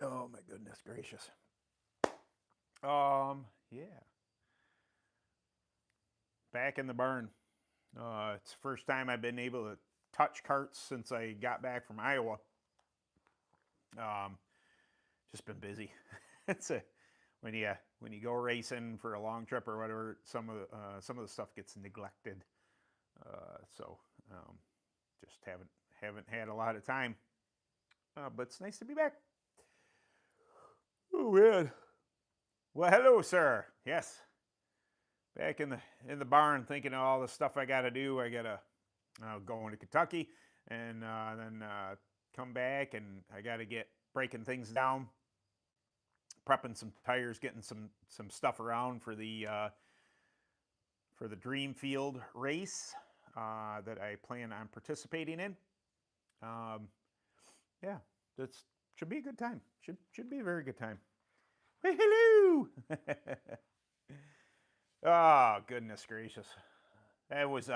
Oh my goodness gracious. Yeah. Back in the barn. It's the first time I've been able to touch carts since I got back from Iowa. Um, just been busy. It's a when you go racing for a long trip or whatever, some of the stuff gets neglected. So just haven't had a lot of time. But it's nice to be back. Oh man. Well, hello, sir. Yes, back in the barn, thinking of all the stuff I got to do. I gotta go into Kentucky, and then come back, and I got to get breaking things down, prepping some tires, getting some stuff around for the Dreamfield race that I plan on participating in. Um, yeah, that's should be a good time. Should be a very good time. Hey, hello. Oh goodness gracious, that was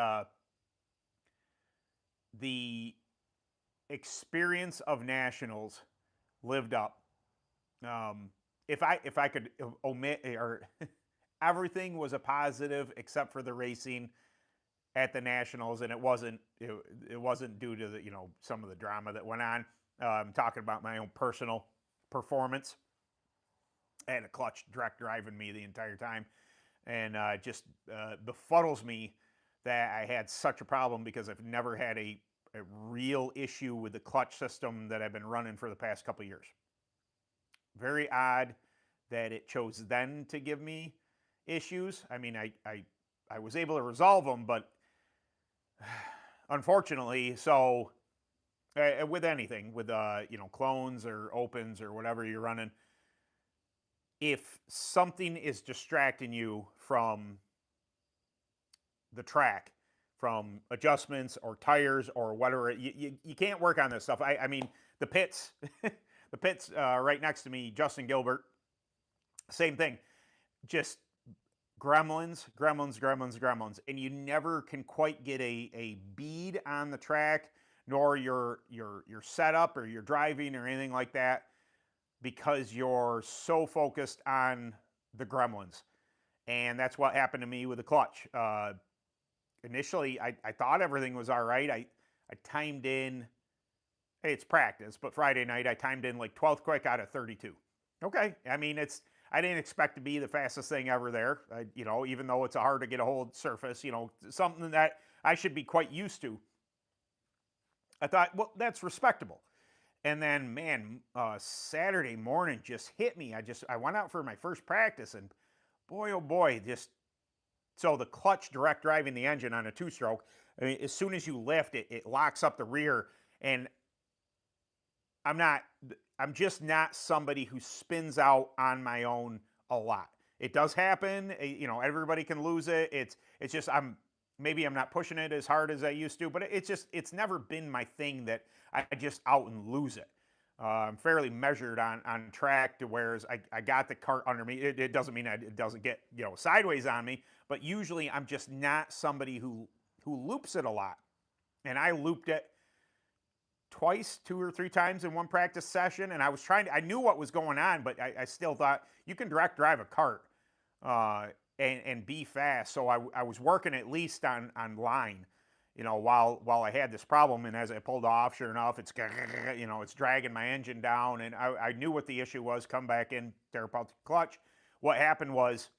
the experience of nationals lived up. Um, if I could omit or everything was a positive except for the racing at the nationals, and it wasn't due to the some of the drama that went on. I'm talking about my own personal performance. I had a clutch direct driving me the entire time, and just befuddles me that I had such a problem because I've never had a real issue with the clutch system that I've been running for the past couple of years. Very odd that it chose then to give me issues. I mean, I was able to resolve them, but unfortunately, so with anything, with clones or opens or whatever you're running, if something is distracting you from the track, from adjustments or tires or whatever, you can't work on this stuff. I mean, the pits, the pits right next to me, Justin Gilbert, same thing. Just gremlins, and you never can quite get a bead on the track, nor your setup or your driving or anything like that, because you're so focused on the gremlins. And that's what happened to me with the clutch. Initially, I thought everything was all right. I timed in, hey, it's practice, but Friday night I timed in like 12th quick out of 32. Okay, I mean, I didn't expect to be the fastest thing ever there. Even though it's a hard to get a hold surface, something that I should be quite used to. I thought, well, that's respectable. And then, man, Saturday morning just hit me. I went out for my first practice, and boy, oh boy, just so the clutch direct driving the engine on a two-stroke. I mean, as soon as you lift it, it locks up the rear, and I'm not. I'm just not somebody who spins out on my own a lot. It does happen. Everybody can lose it. It's just maybe I'm not pushing it as hard as I used to, but it's never been my thing that I just out and lose it. I'm fairly measured on track, to whereas I got the cart under me. It doesn't mean it doesn't get sideways on me, but usually I'm just not somebody who loops it a lot. And I looped it twice, 2 or 3 times in one practice session, and I knew what was going on, but I still thought you can direct drive a cart and be fast. So I was working at least on line, while I had this problem. And as I pulled off, sure enough, it's dragging my engine down, and I knew what the issue was. Come back in, tear apart the clutch. What happened was,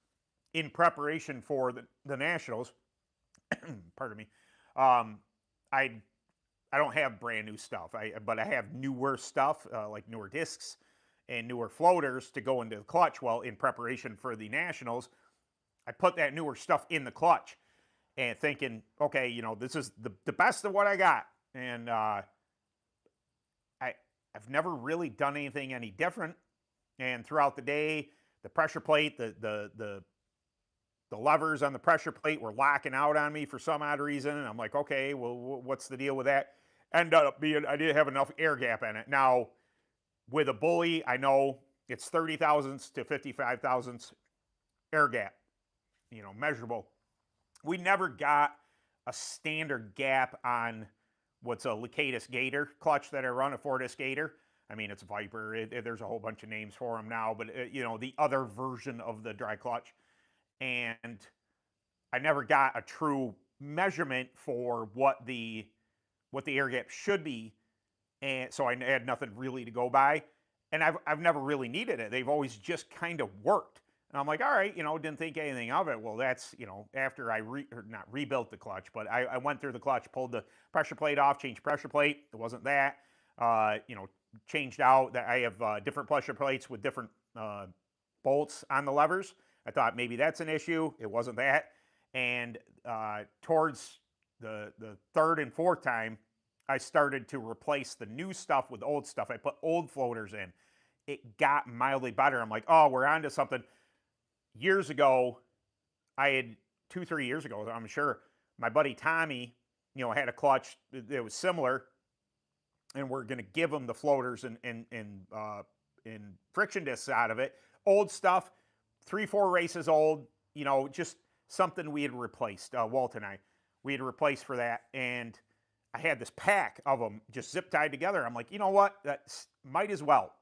in preparation for the nationals, pardon me, I don't have brand new stuff, but I have newer stuff, like newer discs and newer floaters to go into the clutch. Well, in preparation for the nationals, I put that newer stuff in the clutch, and thinking, okay, this is the best of what I got. And I've never really done anything any different. And throughout the day, the pressure plate, the levers on the pressure plate were locking out on me for some odd reason. And I'm like, okay, well, what's the deal with that? Ended up being I didn't have enough air gap in it. Now, with a bully, I know it's 30 thousandths to 55 thousandths air gap, measurable. We never got a standard gap on what's a Licatus Gator clutch that I run, a 4-disc Gator. I mean, it's a Viper. There's a whole bunch of names for them now, but you know, the other version of the dry clutch. And I never got a true measurement for what the air gap should be, and so I had nothing really to go by. And I've never really needed it. They've always just kind of worked. And I'm like, all right, you know, didn't think anything of it. Well, that's, you know, after I not rebuilt the clutch, but I went through the clutch, pulled the pressure plate off, changed pressure plate. It wasn't that. You know, changed out that I have different pressure plates with different bolts on the levers. I thought maybe that's an issue. It wasn't that. And towards the third and fourth time, I started to replace the new stuff with old stuff. I put old floaters in. It got mildly better. I'm like, oh, we're onto something. Years ago, I had 2-3 years ago, I'm sure, my buddy Tommy, you know, had a clutch that was similar, and we're going to give him the floaters and friction discs out of it. Old stuff, 3-4 races old, you know, just something we had replaced. Walt and I, we had replaced for that, and I had this pack of them just zip tied together. I'm like, you know what? That might as well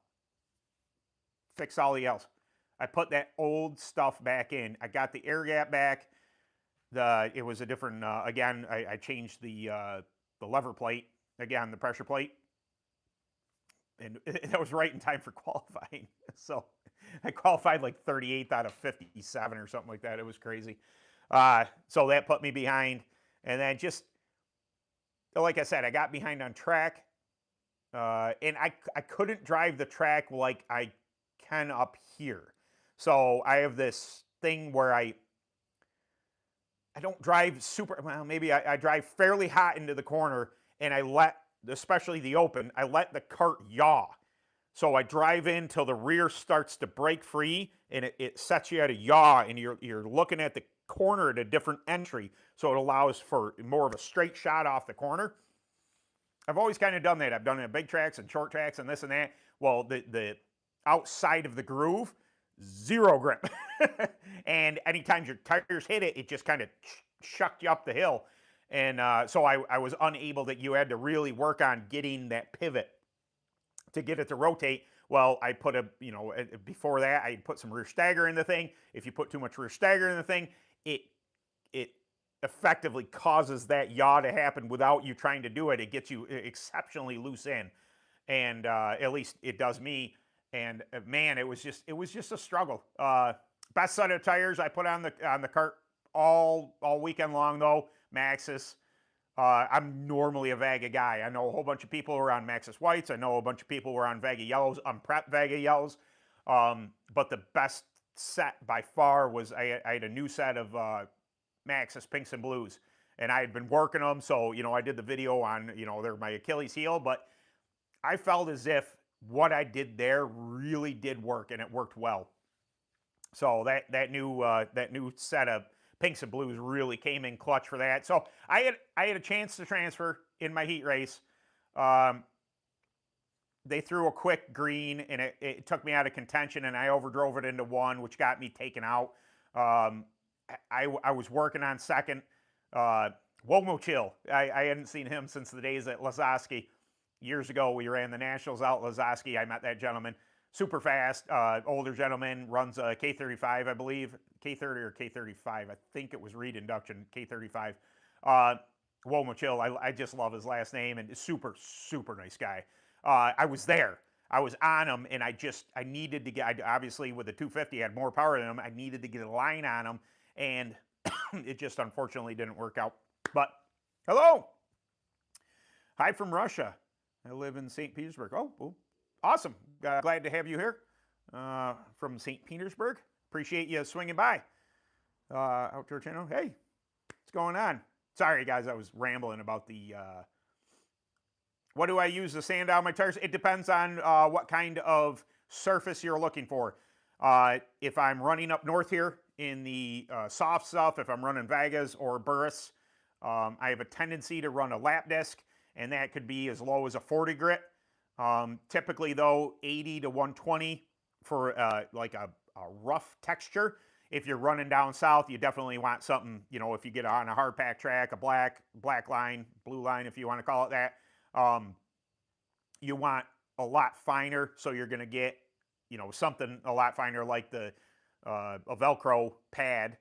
fix all the else. I put that old stuff back in. I got the air gap back. It was a different. Again, I changed the lever plate. Again, the pressure plate, and that was right in time for qualifying. So I qualified like 38th out of 57 or something like that. It was crazy. So that put me behind, and then just like I said, I got behind on track, and I couldn't drive the track like I can up here. So I have this thing where I don't drive super, well, maybe I drive fairly hot into the corner, and I let, especially the open, I let the cart yaw. So I drive in till the rear starts to break free, and it sets you at a yaw, and you're looking at the corner at a different entry, so it allows for more of a straight shot off the corner. I've always kind of done that. I've done it in big tracks and short tracks and this and that. Well, the outside of the groove, zero grip. And anytime your tires hit it, it just kind of shucked you up the hill. And so I was unable, that you had to really work on getting that pivot to get it to rotate. Well, I put before that, I put some rear stagger in the thing. If you put too much rear stagger in the thing, it effectively causes that yaw to happen without you trying to do it. It gets you exceptionally loose in. And at least it does me. And man, it was just a struggle. Best set of tires I put on the cart all weekend long though, Maxxis. I'm normally a Vega guy. I know a whole bunch of people who are on Maxxis whites. I know a bunch of people who are on Vega yellows. I'm prep Vega yellows. But the best set by far was I had a new set of Maxxis pinks and blues, and I had been working them. So you know, I did the video on, you know, they're my Achilles heel, but I felt as if what I did there really did work, and it worked well. So that new set of pinks and blues really came in clutch for that. So I had a chance to transfer in my heat race. They threw a quick green, and it took me out of contention, and I overdrove it into one, which got me taken out. I was working on second. Womo Chill. I hadn't seen him since the days at Lazowski. Years ago, we ran the Nationals out at Lazowski. I met that gentleman. Super fast, older gentleman, runs a K35, I believe. K30 or K35. I think it was Reed Induction, K35. Womo Chill. I just love his last name, and super, super nice guy. I was there. I was on him, and I needed to get, obviously with the 250, I had more power than him. I needed to get a line on him, and it just unfortunately didn't work out. But, hello. Hi from Russia. I live in St. Petersburg. Oh, awesome. Glad to have you here from St. Petersburg. Appreciate you swinging by. Outdoor channel. Hey, what's going on? Sorry, guys, I was rambling about the... what do I use to sand down my tires? It depends on what kind of surface you're looking for. If I'm running up north here in the soft stuff, if I'm running Vegas or Burris, I have a tendency to run a lap disc, and that could be as low as a 40 grit. Typically, though, 80 to 120 for like a rough texture. If you're running down south, you definitely want something, you know, if you get on a hard pack track, a black line, blue line, if you want to call it that, you want a lot finer. So you're going to get, you know, something a lot finer like a Velcro pad,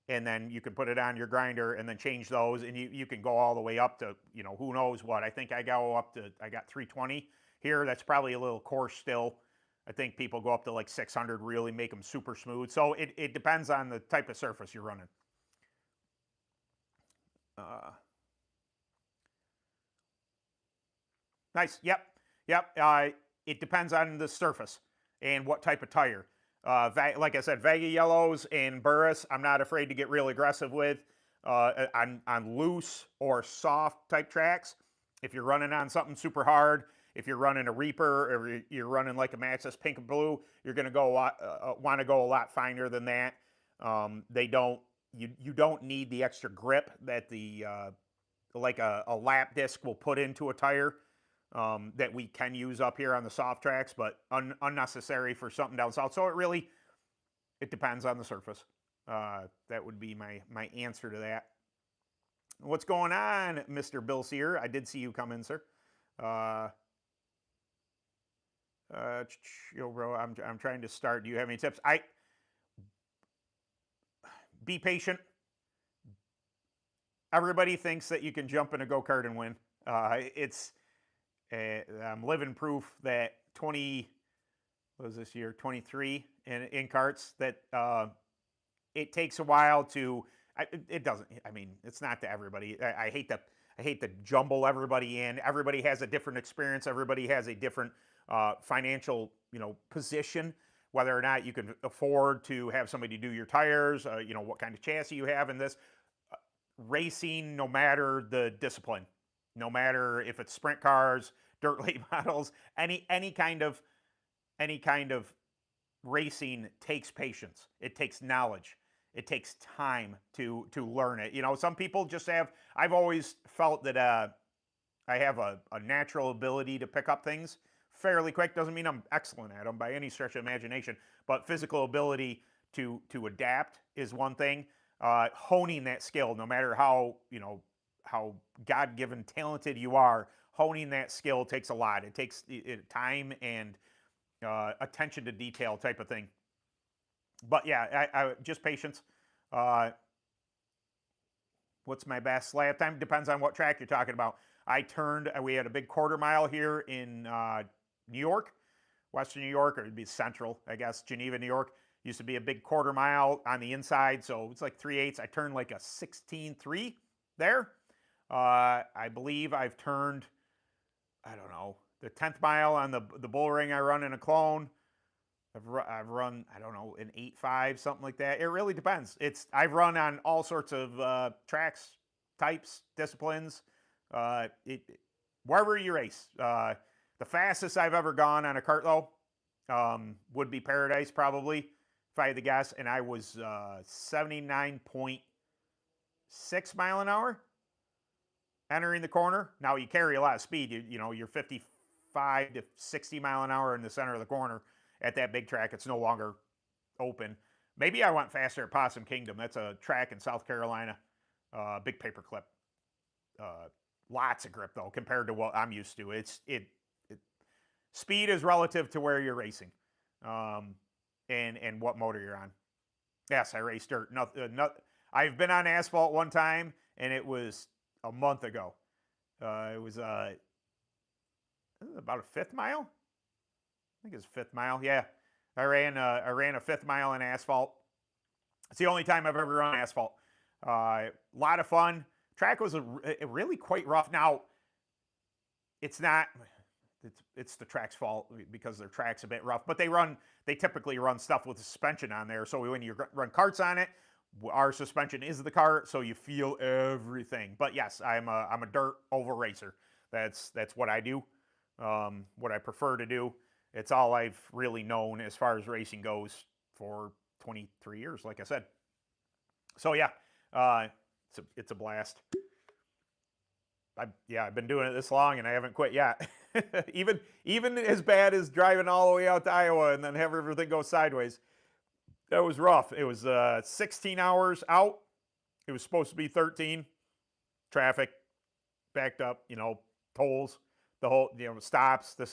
and then you can put it on your grinder and then change those, and you can go all the way up to, you know, who knows what. I think I got 320 here. That's probably a little coarse still. I think people go up to like 600, really make them super smooth. So it depends on the type of surface you're running. Nice. Yep. It depends on the surface and what type of tire. Like I said, Vega Yellows and Burris, I'm not afraid to get real aggressive with on loose or soft type tracks. If you're running on something super hard, if you're running a Reaper or you're running like a Maxxis Pink and Blue, you're going to want to go a lot finer than that. You don't need the extra grip that like a lap disc will put into a tire. That we can use up here on the soft tracks, but unnecessary for something down south. So it depends on the surface. That would be my answer to that. What's going on, Mr. Bill Sear? I did see you come in, sir. Yo, bro, I'm trying to start. Do you have any tips? Be patient. Everybody thinks that you can jump in a go-kart and win. I'm living proof that 23 in karts, that it takes a while to, it doesn't, I mean, it's not to everybody. I hate to jumble everybody in. Everybody has a different experience. Everybody has a different financial, you know, position, whether or not you can afford to have somebody do your tires, you know, what kind of chassis you have in this. Racing, no matter the discipline, no matter if it's sprint cars, dirt late models, any kind of racing takes patience. It takes knowledge. It takes time to learn it. You know, some people just have. I've always felt that I have a natural ability to pick up things fairly quick. Doesn't mean I'm excellent at them by any stretch of imagination, but physical ability to adapt is one thing. Honing that skill, no matter how, you know, how God-given talented you are, honing that skill takes a lot. It takes time and attention to detail type of thing. But yeah, I just patience. What's my best lap time? Depends on what track you're talking about. We had a big quarter mile here in New York, Western New York, or it'd be Central, I guess, Geneva, New York. Used to be a big quarter mile on the inside, so it's like 3/8. I turned like a 16.3 there. I believe I've turned, I don't know, the 10th mile on the bull ring I run in a clone. I've run, I don't know, an 8.5, something like that. It really depends. I've run on all sorts of tracks, types, disciplines, wherever you race. The fastest I've ever gone on a kart, though, would be Paradise, probably, if I had to guess, and I was 79.6 mile an hour entering the corner. Now, you carry a lot of speed. You know, you're 55 to 60 mile an hour in the center of the corner at that big track. It's no longer open. Maybe I went faster at Possum Kingdom. That's a track in South Carolina. Big paperclip. Lots of grip, though, compared to what I'm used to. Speed is relative to where you're racing, and what motor you're on. Yes, I raced dirt. I've been on asphalt one time, and it was a month ago. It was about a 5th mile. I think it's 5th mile. Yeah, I ran a 5th mile in asphalt. It's the only time I've ever run asphalt. A lot of fun. Track was really quite rough. Now, it's not. It's the track's fault because their track's a bit rough. But they typically run stuff with suspension on there. So when you run karts on it, our suspension is the kart, so you feel everything. But yes, I'm a dirt oval racer. That's what I do. What I prefer to do. It's all I've really known as far as racing goes for 23 years, like I said. So yeah, it's a blast. I've been doing it this long and I haven't quit yet. even as bad as driving all the way out to Iowa and then have everything go sideways. That was rough. It was 16 hours out. It was supposed to be 13. Traffic backed up, tolls, the whole, stops. I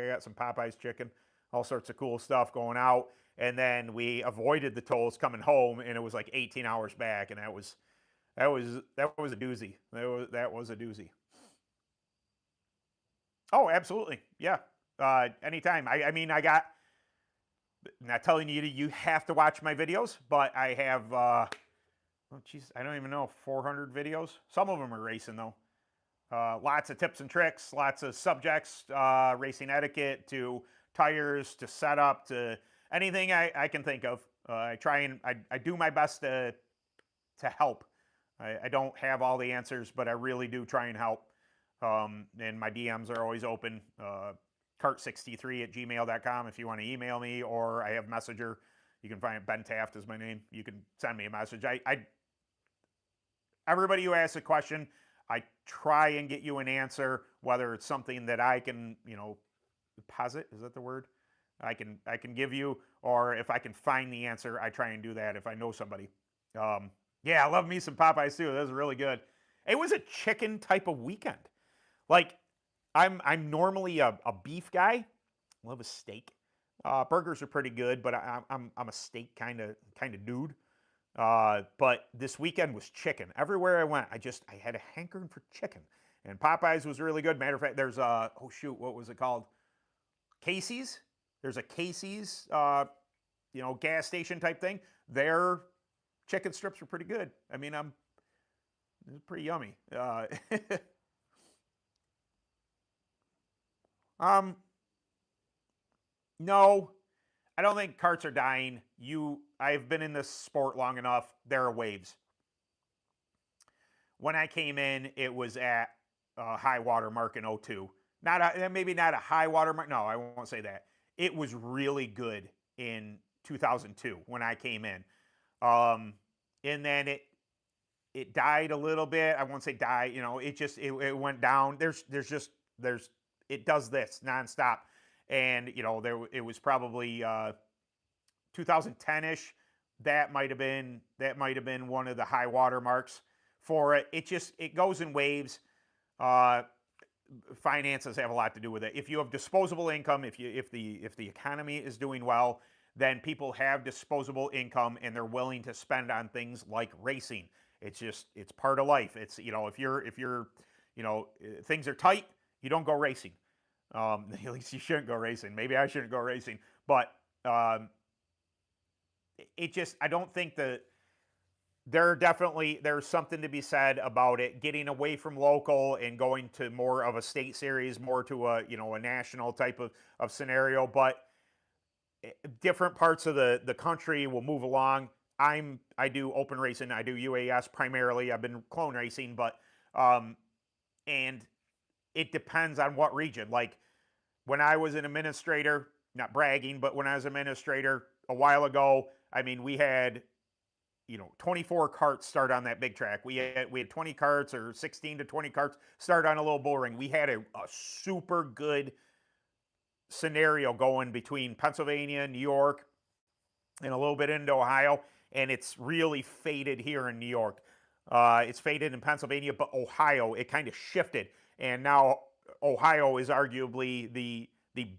got some Popeyes chicken, all sorts of cool stuff going out. And then we avoided the tolls coming home, and it was like 18 hours back, and that was a doozy. That was a doozy. Oh, absolutely, yeah. Anytime. I mean, I got. Not telling you have to watch my videos, but I have. Oh, geez, I don't even know, 400 videos. Some of them are racing though. Lots of tips and tricks, lots of subjects, racing etiquette to tires to setup to anything I can think of. I try and I do my best to help. I don't have all the answers, but I really do try and help. And my DMs are always open. Kart63@gmail.com if you want to email me, or I have Messenger. You can find it. Ben Taft is my name. You can send me a message. Everybody who asks a question, I try and get you an answer, whether it's something that I can, posit, is that the word? I can give you, or if I can find the answer, I try and do that if I know somebody. Yeah, I love me some Popeyes too. That was really good. It was a chicken type of weekend. Like, I'm normally a beef guy. I love a steak. Burgers are pretty good, but I'm a steak kind of dude. But this weekend was chicken. Everywhere I went, I had a hankering for chicken. And Popeyes was really good. Matter of fact, there's oh shoot, what was it called? Casey's. There's a Casey's, gas station type thing. Their chicken strips are pretty good. I mean, it's pretty yummy. Um, no, I don't think karts are dying. I've been in this sport long enough. There are waves. When I came in, it was at high water mark in '02. Maybe not a high water mark. No, I won't say that. It was really good in 2002 when I came in, and then it died a little bit. I won't say die. It went down. It does this nonstop, and it was probably 2010ish. That might have been one of the high water marks for it. It goes in waves. Finances have a lot to do with it. If you have disposable income, if the economy is doing well, then people have disposable income and they're willing to spend on things like racing. It's part of life. It's if you're things are tight, you don't go racing. At least you shouldn't go racing. Maybe I shouldn't go racing, but I don't think that there's something to be said about it getting away from local and going to more of a state series, more to a national type of scenario. But different parts of the country will move along. I do open racing. I do UAS primarily. I've been clone racing, but and it depends on what region. Like when I was an administrator, not bragging, but when I was an administrator a while ago, I mean, we had 24 carts start on that big track. We had 20 carts, or 16 to 20 carts start on a little bull ring. We had a super good scenario going between Pennsylvania, New York, and a little bit into Ohio, and it's really faded here in New York. It's faded in Pennsylvania, but Ohio, it kind of shifted, and now Ohio is arguably the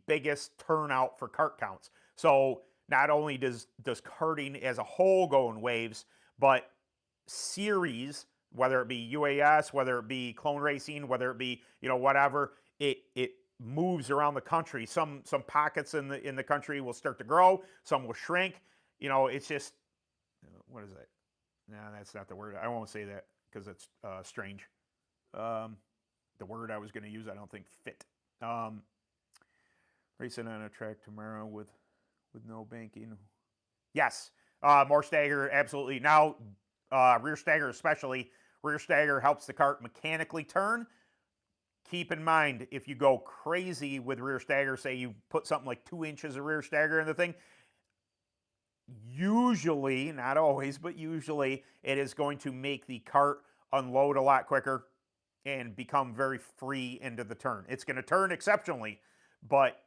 biggest turnout for kart counts. So not only does karting as a whole go in waves, but series, whether it be UAS, whether it be clone racing, whether it be whatever, it moves around the country. Some pockets in the country will start to grow, some will shrink. It's just, what is it? No, that's not the word. I won't say that because it's strange. The word I was going to use, I don't think fit. Racing on a track tomorrow with no banking. Yes, more stagger, absolutely. Now, rear stagger especially. Rear stagger helps the kart mechanically turn. Keep in mind, if you go crazy with rear stagger, say you put something like 2 inches of rear stagger in the thing, usually, not always, but usually, it is going to make the kart unload a lot quicker and become very free into the turn. It's going to turn exceptionally, but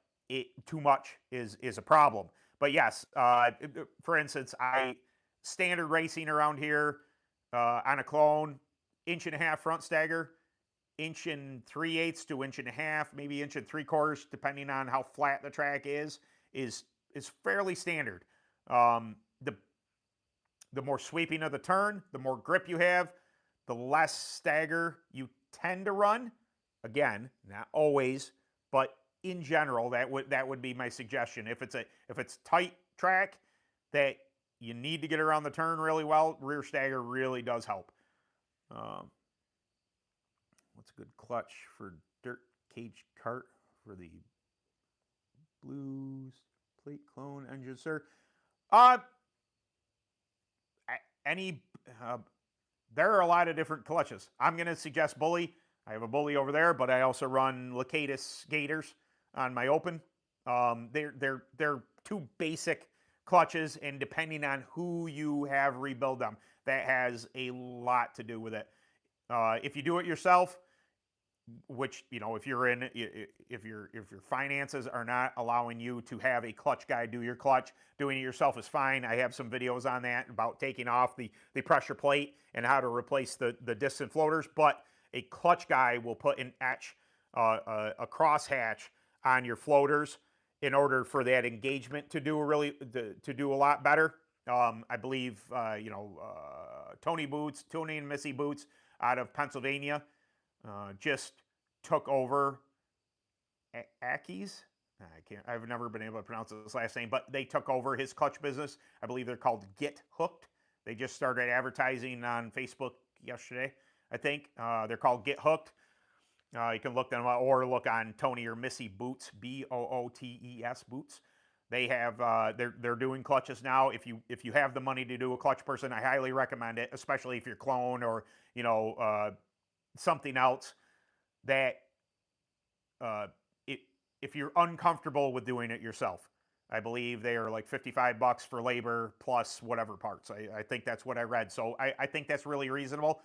too much is a problem. But yes, for instance, standard racing around here on a clone, 1.5" front stagger, 1 3/8 to 1.5", maybe 1 3/4, depending on how flat the track is fairly standard. The more sweeping of the turn, the more grip you have, the less stagger you tend to run. Again, not always, but in general, that would be my suggestion. If it's tight track that you need to get around the turn really well, rear stagger really does help. What's a good clutch for dirt cage kart for the Blues plate clone engine, sir? There are a lot of different clutches. I'm going to suggest Bully. I have a Bully over there, but I also run Lacatus Gators on my Open. They're two basic clutches, and depending on who you have rebuild them, that has a lot to do with it. If you do it yourself, which, you know, if your finances are not allowing you to have a clutch guy do your clutch, doing it yourself is fine. I have some videos on that about taking off the pressure plate and how to replace the distant floaters. But a clutch guy will put an etch, a crosshatch on your floaters in order for that engagement to do a lot better. I believe Tony and Missy Boots out of Pennsylvania just took over Aki's. I've never been able to pronounce his last name, but they took over his clutch business. I believe they're called Get Hooked. They just started advertising on Facebook yesterday, I think. They're called Get Hooked. You can look them up or look on Tony or Missy Boots, Bootes Boots. They have they're doing clutches now. If you have the money to do a clutch person, I highly recommend it, especially if you're clone or something else that if you're uncomfortable with doing it yourself. I believe they are like $55 for labor plus whatever parts. I think that's what I read. So I think that's really reasonable.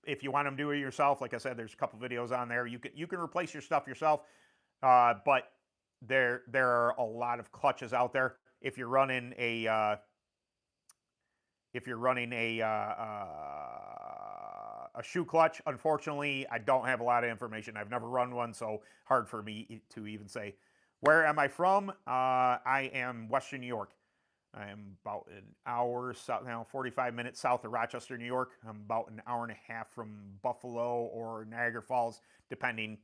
If you want to do it yourself, like I said, there's a couple videos on there. You can replace your stuff yourself, but there are a lot of clutches out there. If you're running a shoe clutch, unfortunately, I don't have a lot of information. I've never run one, so hard for me to even say. Where am I from? I am Western New York. I am about an hour south, 45 minutes south of Rochester, New York. I'm about an hour and a half from Buffalo or Niagara Falls, depending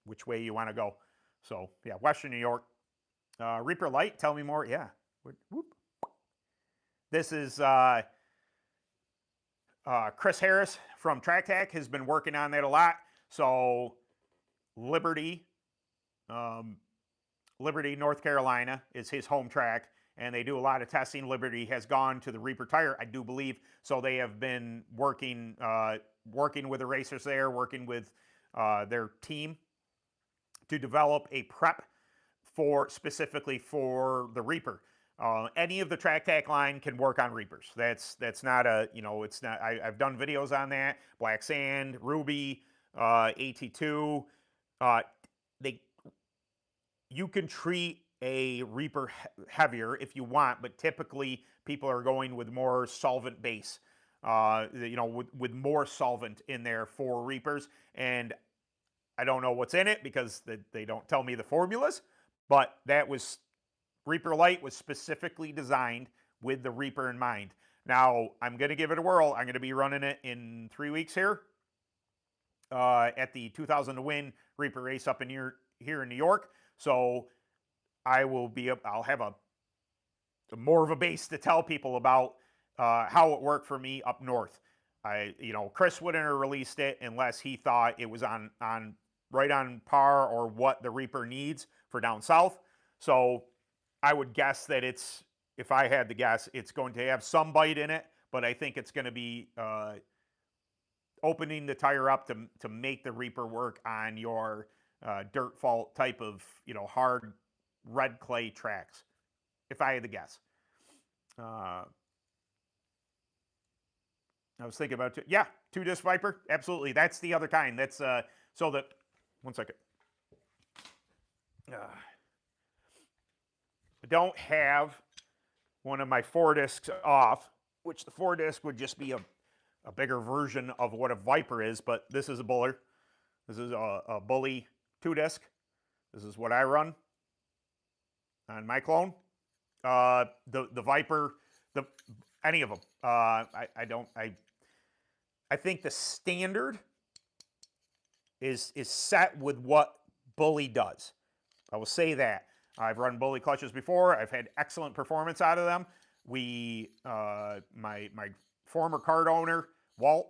which way you want to go. So, yeah, Western New York. Reaper Light, tell me more. Yeah. Whoop. This is Chris Harris from Track Tack has been working on that a lot. So Liberty, North Carolina is his home track, and they do a lot of testing. Liberty has gone to the Reaper tire, I do believe. So they have been working with the racers there, working with their team to develop a prep specifically for the Reaper. Any of the Track Tack line can work on Reapers. That's not it's not. I've done videos on that. Black Sand, Ruby, AT2. You can treat a Reaper heavier if you want, but typically people are going with more solvent base. With more solvent in there for Reapers, and I don't know what's in it because they don't tell me the formulas. But Reaper Light was specifically designed with the Reaper in mind. Now, I'm going to give it a whirl. I'm going to be running it in 3 weeks here at the 2000 to win Reaper race up in here in New York. So I'll have more of a base to tell people about how it worked for me up north. Chris wouldn't have released it unless he thought it was right on par or what the Reaper needs for down south. So I would guess that if I had to guess, it's going to have some bite in it, but I think it's going to be opening the tire up to make the Reaper work on your dirt fault type of, hard red clay tracks, if I had to guess. I was thinking about two-disc Viper. Absolutely. That's the other kind. That's one second. don't have one of my 4-discs off, which the 4-disc would just be a bigger version of what a Viper is, but this is a Buller. This is a Bully 2-disc. This is what I run on my clone. The Viper, any of them. I think the standard is set with what Bully does. I will say that. I've run Bully clutches before. I've had excellent performance out of them. My former Kart owner, Walt,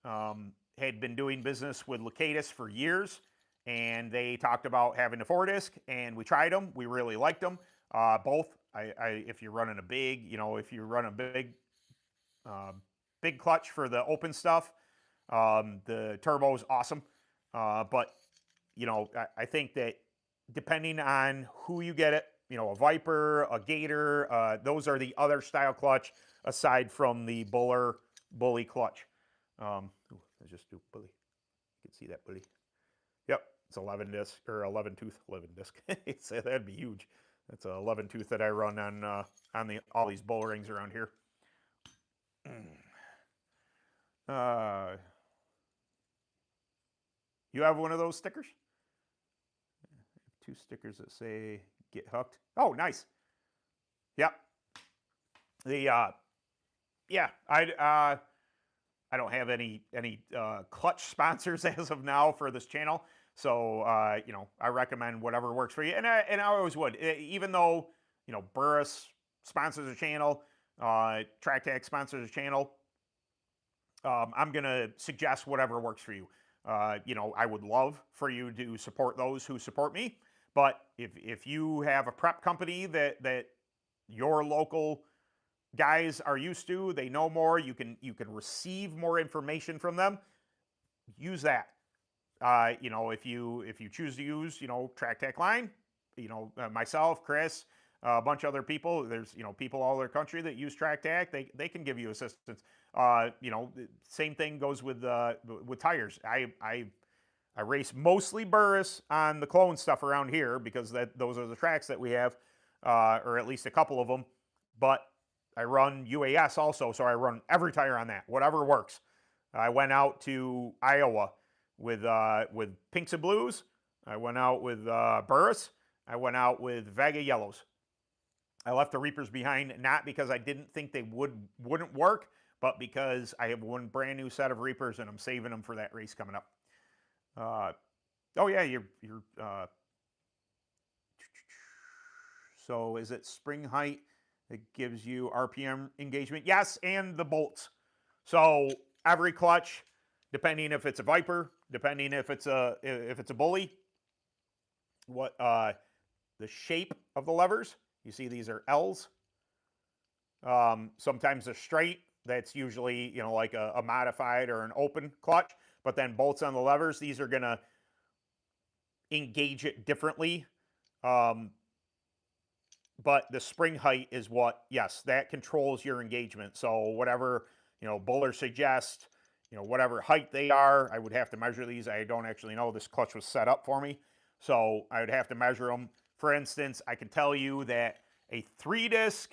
had been doing business with Locatus for years, and they talked about having a 4-disc, and we tried them. We really liked them. Both. If you're running a big, if you run a big clutch for the open stuff, the turbo is awesome. But I think that depending on who you get it, a Viper, a Gator, those are the other style clutch aside from the Bully clutch. Let's just do Bully. You can see that Bully. Yep, it's 11 disc or 11 tooth, 11 disc. That'd be huge. That's an 11 tooth that I run on all these bull rings around here. You have one of those stickers? 2 stickers that say "Get Hooked." Oh, nice. Yep. I don't have any clutch sponsors as of now for this channel, so I recommend whatever works for you, and I always would, even though Burris sponsors the channel, TrackTac sponsors the channel. I'm gonna suggest whatever works for you. I would love for you to support those who support me, but if you have a prep company that your local guys are used to, they know more, you can receive more information from them, use that. If you choose to use TrackTac line, myself, Chris, a bunch of other people, there's people all over the country that use TrackTac, they can give you assistance. Same thing goes with tires. I race mostly Burris on the clone stuff around here because those are the tracks that we have, or at least a couple of them. But I run UAS also, so I run every tire on that, whatever works. I went out to Iowa with Pinks and Blues. I went out with Burris. I went out with Vega Yellows. I left the Reapers behind, not because I didn't think they wouldn't work, but because I have one brand new set of Reapers and I'm saving them for that race coming up. Oh yeah, you're so is it spring height that gives you RPM engagement? Yes, and the bolts. So every clutch, depending if it's a Viper, depending if it's a Bully, what the shape of the levers. You see these are L's. Sometimes they're straight. That's usually, like a modified or an open clutch. But then bolts on the levers, these are going to engage it differently. But the spring height is what, yes, that controls your engagement. So whatever, Buller suggests, whatever height they are, I would have to measure these. I don't actually know. This clutch was set up for me. So I would have to measure them. For instance, I can tell you that a 3-disc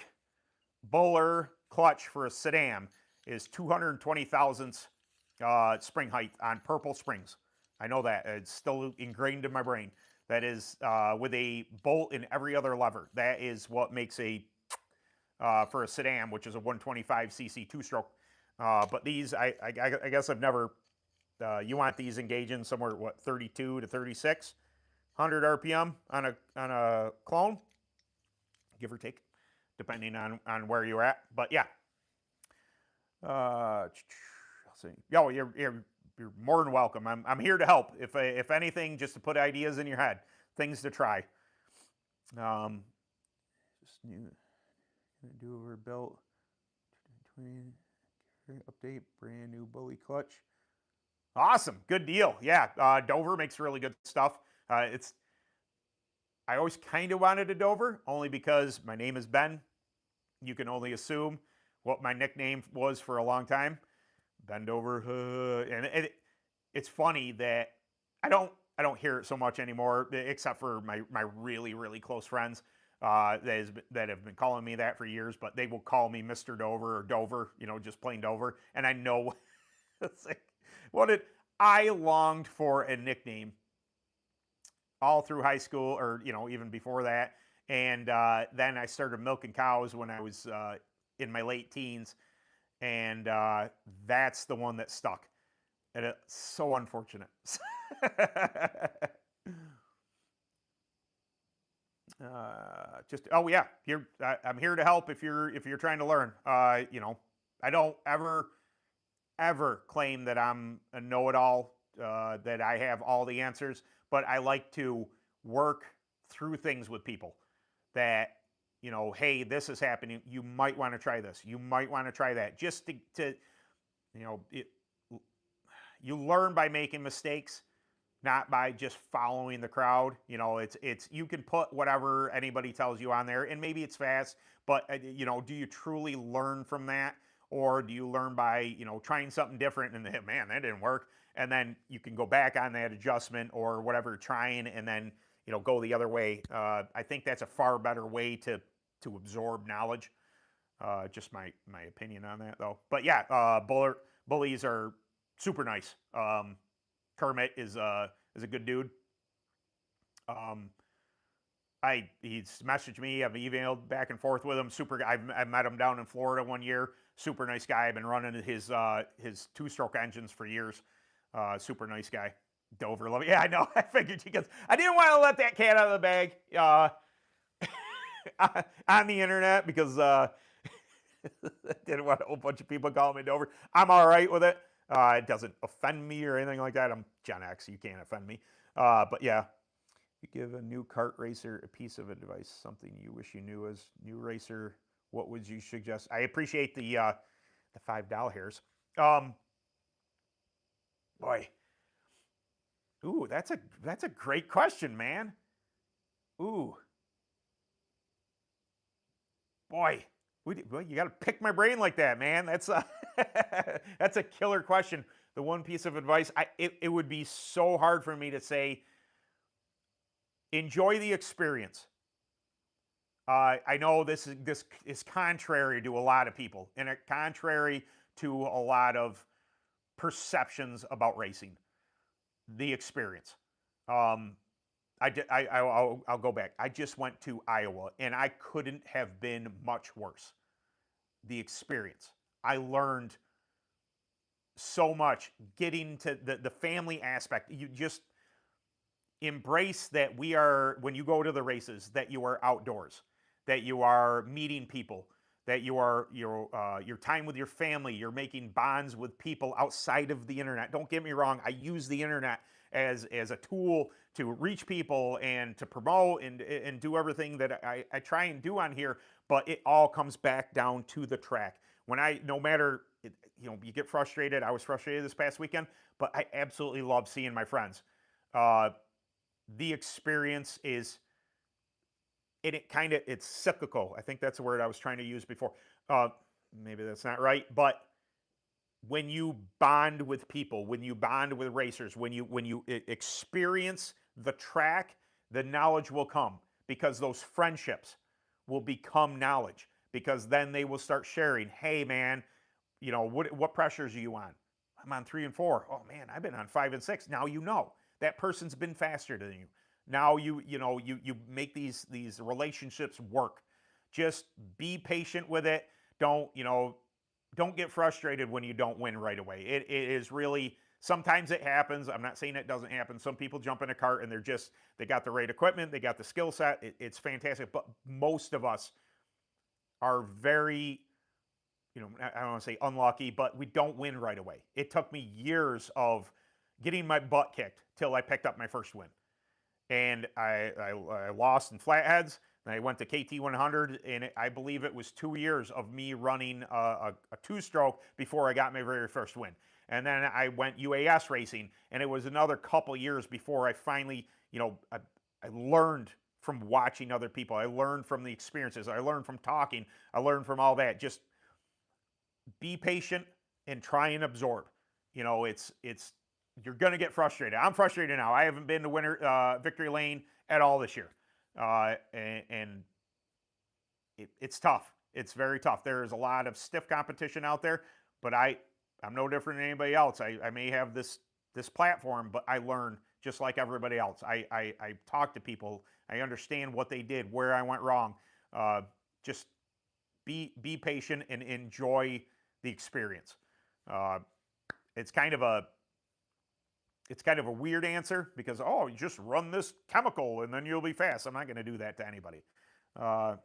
Buller clutch for a sedan is 220 thousandths spring height on purple springs. I know that. It's still ingrained in my brain. That is with a bolt in every other lever. That is what makes for a sedan, which is a 125cc 2-stroke. But these, I guess I've never, you want these engaging somewhere, 32 to 3600 RPM on a clone, give or take, depending on where you're at. But yeah. I'll see. Yo, you're more than welcome. I'm here to help. If anything, just to put ideas in your head, things to try. Just new do over belt. Update, brand new Bully clutch. Awesome, good deal. Yeah, Dover makes really good stuff. I always kind of wanted a Dover, only because my name is Ben. You can only assume what my nickname was for a long time. Ben Dover, and it's funny that I don't hear it so much anymore, except for my really, really close friends. that have been calling me that for years, but they will call me Mr. Dover or Dover, just plain Dover. And I know it's like, I longed for a nickname all through high school, or even before that. And then I started milking cows when I was in my late teens, and that's the one that stuck. And it's so unfortunate. Oh yeah, I'm here to help if you're trying to learn. I don't ever claim that I'm a know-it-all, that I have all the answers, but I like to work through things with people that, hey, this is happening. You might want to try this. You might want to try that. Just to you know, it, you learn by making mistakes, not by just following the crowd. It's you can put whatever anybody tells you on there, and maybe it's fast, but do you truly learn from that, or do you learn by trying something different and man, that didn't work, and then you can go back on that adjustment or whatever trying, and then go the other way. I think that's a far better way to absorb knowledge. Just my opinion on that though. But yeah, bullies are super nice. Kermit is a good dude. He's messaged me. I've emailed back and forth with him. Super guy. I met him down in Florida one year. Super nice guy. I've been running his 2-stroke engines for years. Super nice guy. Dover, love it. Yeah, I know. I figured because I didn't want to let that cat out of the bag on the internet, because I didn't want a whole bunch of people calling me Dover. I'm all right with it. It doesn't offend me or anything like that. I'm Gen X. You can't offend me. But yeah, you give a new kart racer a piece of advice, something you wish you knew as new racer, what would you suggest? I appreciate the $5. Boy, ooh, that's a great question, man. Ooh, boy, you got to pick my brain like that, man. That's a that's a killer question. The one piece of advice, it would be so hard for me to say. Enjoy the experience. I know this is contrary to a lot of people, and contrary to a lot of perceptions about racing. The experience. Um, I'll go back. I just went to Iowa, and I couldn't have been much worse. The experience. I learned so much. Getting to the family aspect. You just embrace that when you go to the races, that you are outdoors, that you are meeting people, that your time with your family, you're making bonds with people outside of the internet. Don't get me wrong, I use the internet as a tool to reach people and to promote and do everything that I try and do on here, but it all comes back down to the track. No matter, you get frustrated. I was frustrated this past weekend, but I absolutely love seeing my friends. The experience is, and it's cyclical. I think that's the word I was trying to use before. Maybe that's not right, but when you bond with people, when you bond with racers, when you experience the track, the knowledge will come, because those friendships will become knowledge, because then they will start sharing. Hey man, what pressures are you on? I'm on 3 and 4. Oh man, I've been on 5 and 6. Now that person's been faster than you. Now you make these relationships work. Just be patient with it. Don't get frustrated when you don't win right away. It is really, sometimes it happens. I'm not saying it doesn't happen. Some people jump in a cart and they got the right equipment, they got the skill set. It's fantastic. But most of us are very, I don't want to say unlucky, but we don't win right away. It took me years of getting my butt kicked till I picked up my first win. And I lost in flatheads. And I went to KT 100, and I believe it was 2 years of me running a 2-stroke before I got my very first win. And then I went UAS racing, and it was another couple years before I finally, I learned from watching other people. I learned from the experiences. I learned from talking. I learned from all that. Just be patient and try and absorb. You're going to get frustrated. I'm frustrated now. I haven't been to victory lane at all this year. And it's tough. It's very tough. There's a lot of stiff competition out there, but I'm no different than anybody else. I may have this platform, but I learn just like everybody else. I talk to people. I understand what they did, where I went wrong. Just be patient and enjoy the experience. Uh, it's kind of a weird answer because, oh, you just run this chemical and then you'll be fast. I'm not going to do that to anybody. Uh,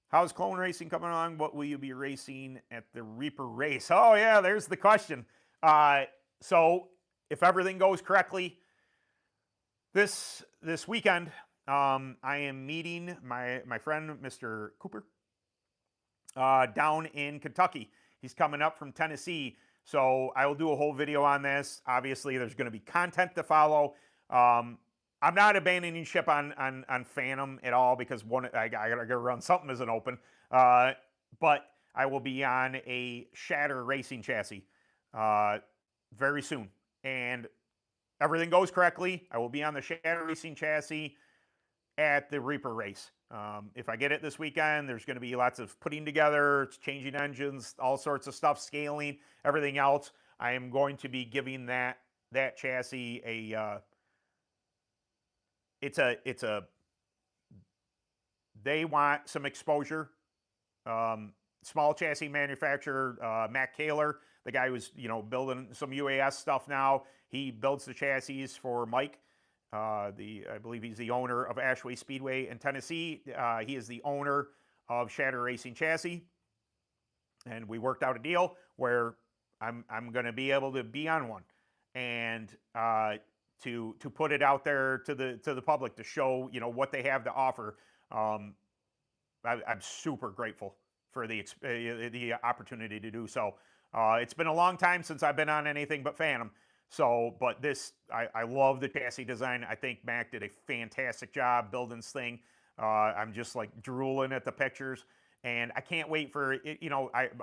how's clone racing coming along? What will you be racing at the Reaper race? Oh yeah, there's the question. So if everything goes correctly, this weekend, I am meeting my friend Mr. Cooper down in Kentucky. He's coming up from Tennessee. So I will do a whole video on this. Obviously, there's going to be content to follow. I'm not abandoning ship on Phantom at all because I gotta run something as an open. But I will be on a Shatter racing chassis very soon, and everything goes correctly, I will be on the Shatter racing chassis at the Reaper race. If I get it this weekend, there's going to be lots of putting together, changing engines, all sorts of stuff, scaling, everything else. I am going to be giving that chassis a they want some exposure. Small chassis manufacturer, Matt Kaler, the guy who's building some UAS stuff now. He builds the chassis for Mike. I believe he's the owner of Ashway Speedway in Tennessee. He is the owner of Shatter Racing Chassis, and we worked out a deal where I'm going to be able to be on one and to put it out there to the public to show what they have to offer. I'm super grateful for the opportunity to do so. It's been a long time since I've been on anything but Phantom. So, but this, I love the chassis design. I think Mac did a fantastic job building this thing. I'm just like drooling at the pictures, and I can't wait for it.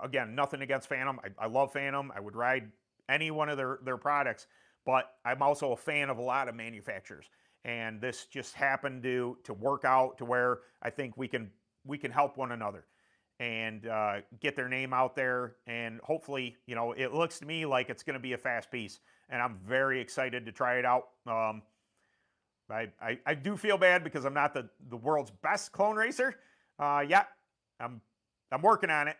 Again, nothing against Phantom. I love Phantom. I would ride any one of their products, but I'm also a fan of a lot of manufacturers. And this just happened to work out to where I think we can help one another and get their name out there. And hopefully, it looks to me like it's going to be a fast piece. And I'm very excited to try it out. I do feel bad because I'm not the world's best clone racer. Yeah, I'm working on it.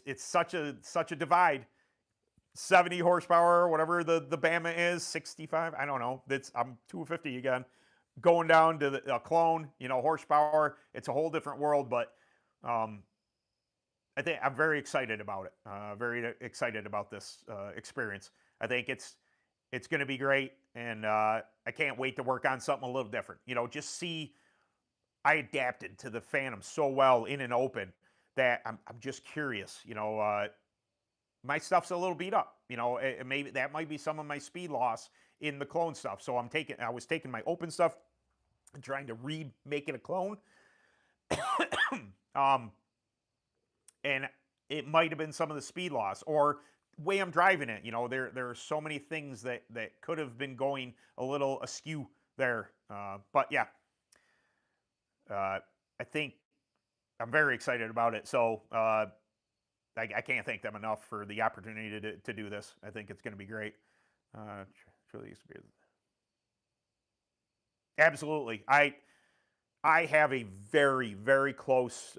It's such a divide. 70 horsepower, whatever the Bama is, 65. I don't know. I'm 250 again. Going down to a clone, horsepower. It's a whole different world, but I think I'm very excited about it. Very excited about this experience. I think it's going to be great, and I can't wait to work on something a little different. Just see, I adapted to the Phantom so well in an open that I'm just curious. My stuff's a little beat up. Maybe that might be some of my speed loss in the clone stuff. So I was taking my open stuff and trying to remake it a clone. And it might have been some of the speed loss or way I'm driving it. There are so many things that could have been going a little askew there. But yeah, I think I'm very excited about it. So I can't thank them enough for the opportunity to do this. I think it's going to be great. Truly used to be. Absolutely. I have a very, very close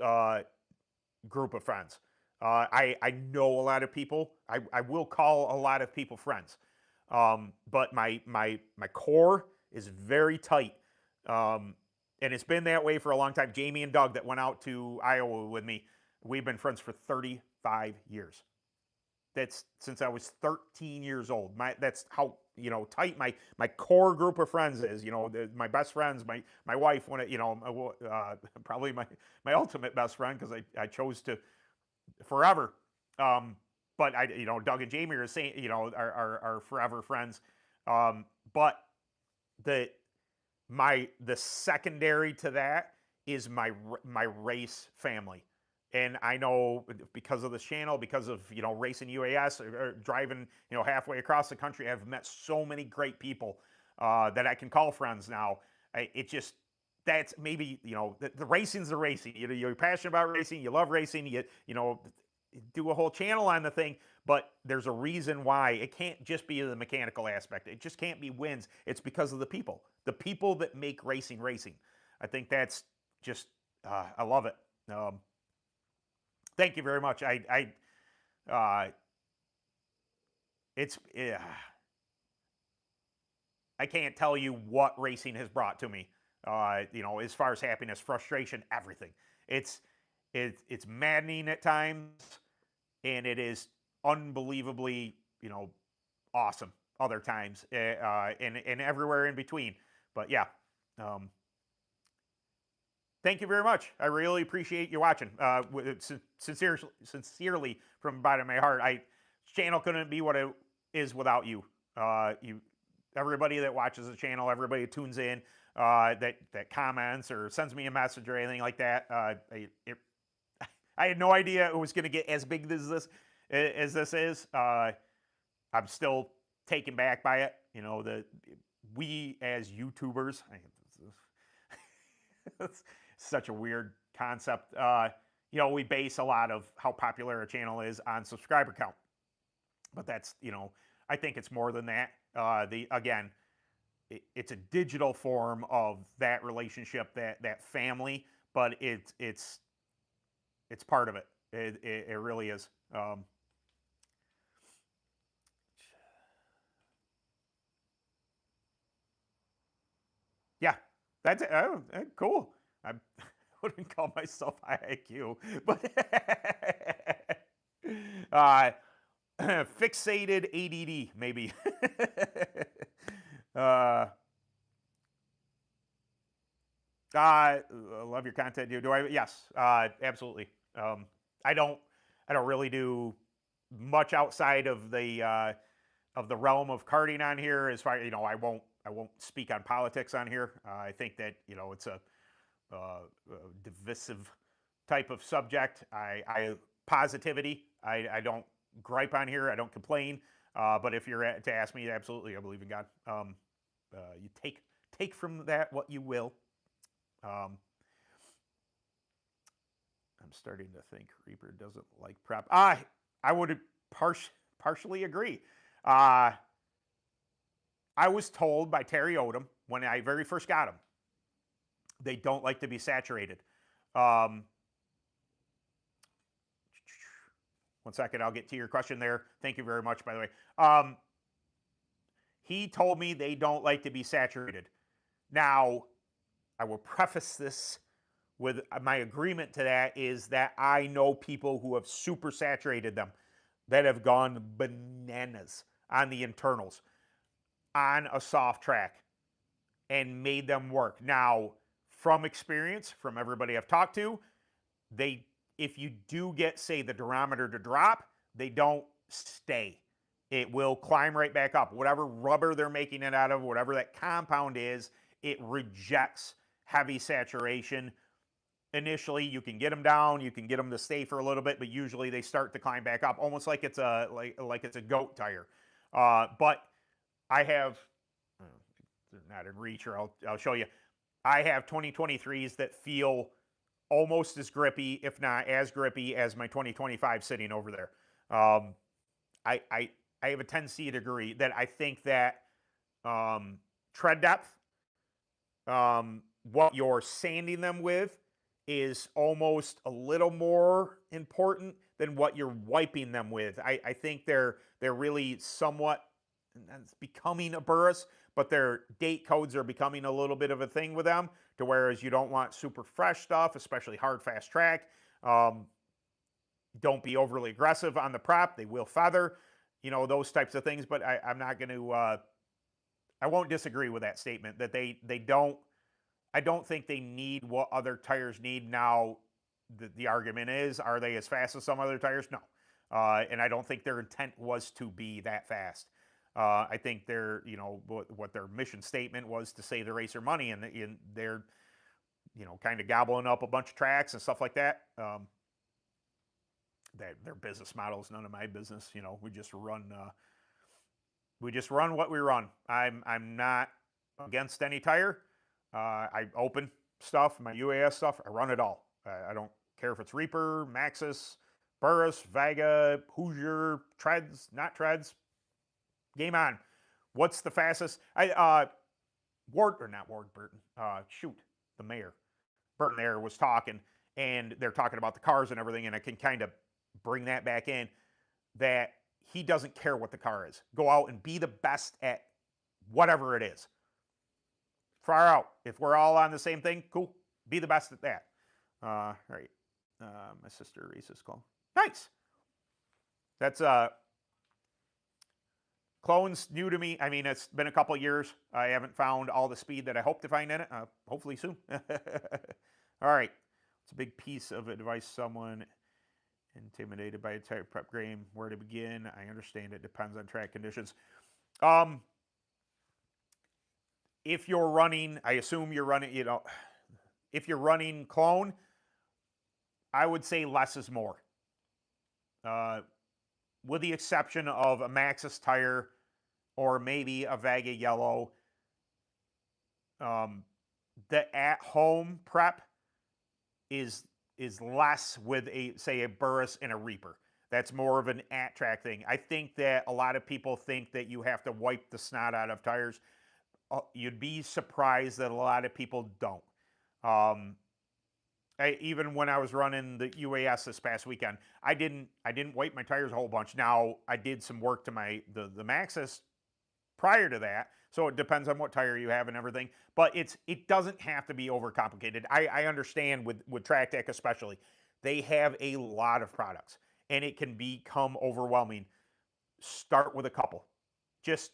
group of friends. I know a lot of people. I will call a lot of people friends. But my core is very tight. And it's been that way for a long time. Jamie and Doug that went out to Iowa with me, we've been friends for 35 years. That's since I was 13 years old. That's how tight my core group of friends is. My best friends, my wife, probably my ultimate best friend because I chose to forever. But Doug and Jamie are saying are forever friends. But the secondary to that is my race family. And I know because of this channel, because of racing UAS or driving halfway across the country, I've met so many great people that I can call friends now. that's maybe, the racing's the racing. You're passionate about racing, you love racing, do a whole channel on the thing, but there's a reason why. It can't just be the mechanical aspect. It just can't be wins. It's because of the people that make racing racing. I think that's just, I love it. Thank you very much. It's, I can't tell you what racing has brought to me. As far as happiness, frustration, everything. It's it's maddening at times, and it is unbelievably, awesome other times, and everywhere in between. But yeah, um, thank you very much. I really appreciate you watching. Sincerely from the bottom of my heart. Channel couldn't be what it is without you. Everybody that watches the channel, everybody that tunes in, that comments or sends me a message or anything like that. I had no idea it was going to get as big as this is. I'm still taken back by it. We as YouTubers, it's such a weird concept. We base a lot of how popular a channel is on subscriber count, but that's, I think it's more than that. Again, it's a digital form of that relationship, that family, but it's part of it. It really is. Yeah, that's it. Oh, cool. I wouldn't call myself high IQ, but fixated ADD, maybe. Love your content. Do I? Yes, absolutely. I don't really do much outside of the realm of karting on here. As far, I won't speak on politics on here. I think that it's a divisive type of subject. Positivity. I don't gripe on here. I don't complain. But if you're to ask me, absolutely, I believe in God. You take from that what you will. I'm starting to think Reaper doesn't like prep. I would partially agree. I was told by Terry Odom when I very first got him, they don't like to be saturated. 1 second, I'll get to your question there. Thank you very much, by the way. He told me they don't like to be saturated. Now, I will preface this with my agreement to that is that I know people who have super saturated them, that have gone bananas on the internals on a soft track and made them work. Now, from experience, from everybody I've talked to, if you do get, say, the durometer to drop, they don't stay. It will climb right back up. Whatever rubber they're making it out of, whatever that compound is, it rejects heavy saturation. Initially, you can get them down, you can get them to stay for a little bit, but usually they start to climb back up, almost like it's a it's a goat tire. But I have, they're not in reach, or I'll show you. I have 2023s that feel almost as grippy, if not as grippy, as my 2025 sitting over there. I have a tendency to agree that I think that tread depth, what you're sanding them with, is almost a little more important than what you're wiping them with. I think they're really somewhat, it's becoming a burris, but their date codes are becoming a little bit of a thing with them, to whereas you don't want super fresh stuff, especially hard, fast track. Don't be overly aggressive on the prop. They will feather, those types of things, but I'm not going to, I won't disagree with that statement that they don't, I don't think they need what other tires need. Now, the argument is, are they as fast as some other tires? No. And I don't think their intent was to be that fast. I think their, what their mission statement was to save the racer money, and they're, kind of gobbling up a bunch of tracks and stuff like that. Their business model is none of my business. We just run what we run. I'm not against any tire. I open stuff, my UAS stuff, I run it all. I don't care if it's Reaper, Maxxis, Burris, Vega, Hoosier, Treads, not Treads. Game on. What's the fastest? Ward, or not Ward Burton, shoot, the mayor, Burton there was talking, and they're talking about the cars and everything, and I can kind of bring that back in, that he doesn't care what the car is. Go out and be the best at whatever it is. Far out. If we're all on the same thing, cool. Be the best at that. All right. My sister races call. Nice. That's clone's new to me. I mean, it's been a couple years. I haven't found all the speed that I hope to find in it. Hopefully soon. All right. It's a big piece of advice. Someone intimidated by a tire prep game. Where to begin? I understand it depends on track conditions. If you're running, I assume you're running, if you're running clone, I would say less is more. With the exception of a Maxxis tire or maybe a Vega yellow, the at-home prep is less with say a Burris and a Reaper. That's more of an at-track thing. I think that a lot of people think that you have to wipe the snot out of tires. You'd be surprised that a lot of people don't. Even when I was running the UAS this past weekend, I didn't wipe my tires a whole bunch. Now I did some work to the Maxxis prior to that, so it depends on what tire you have and everything. But it doesn't have to be overcomplicated. I understand with Track Tech especially, they have a lot of products and it can become overwhelming. Start with a couple. Just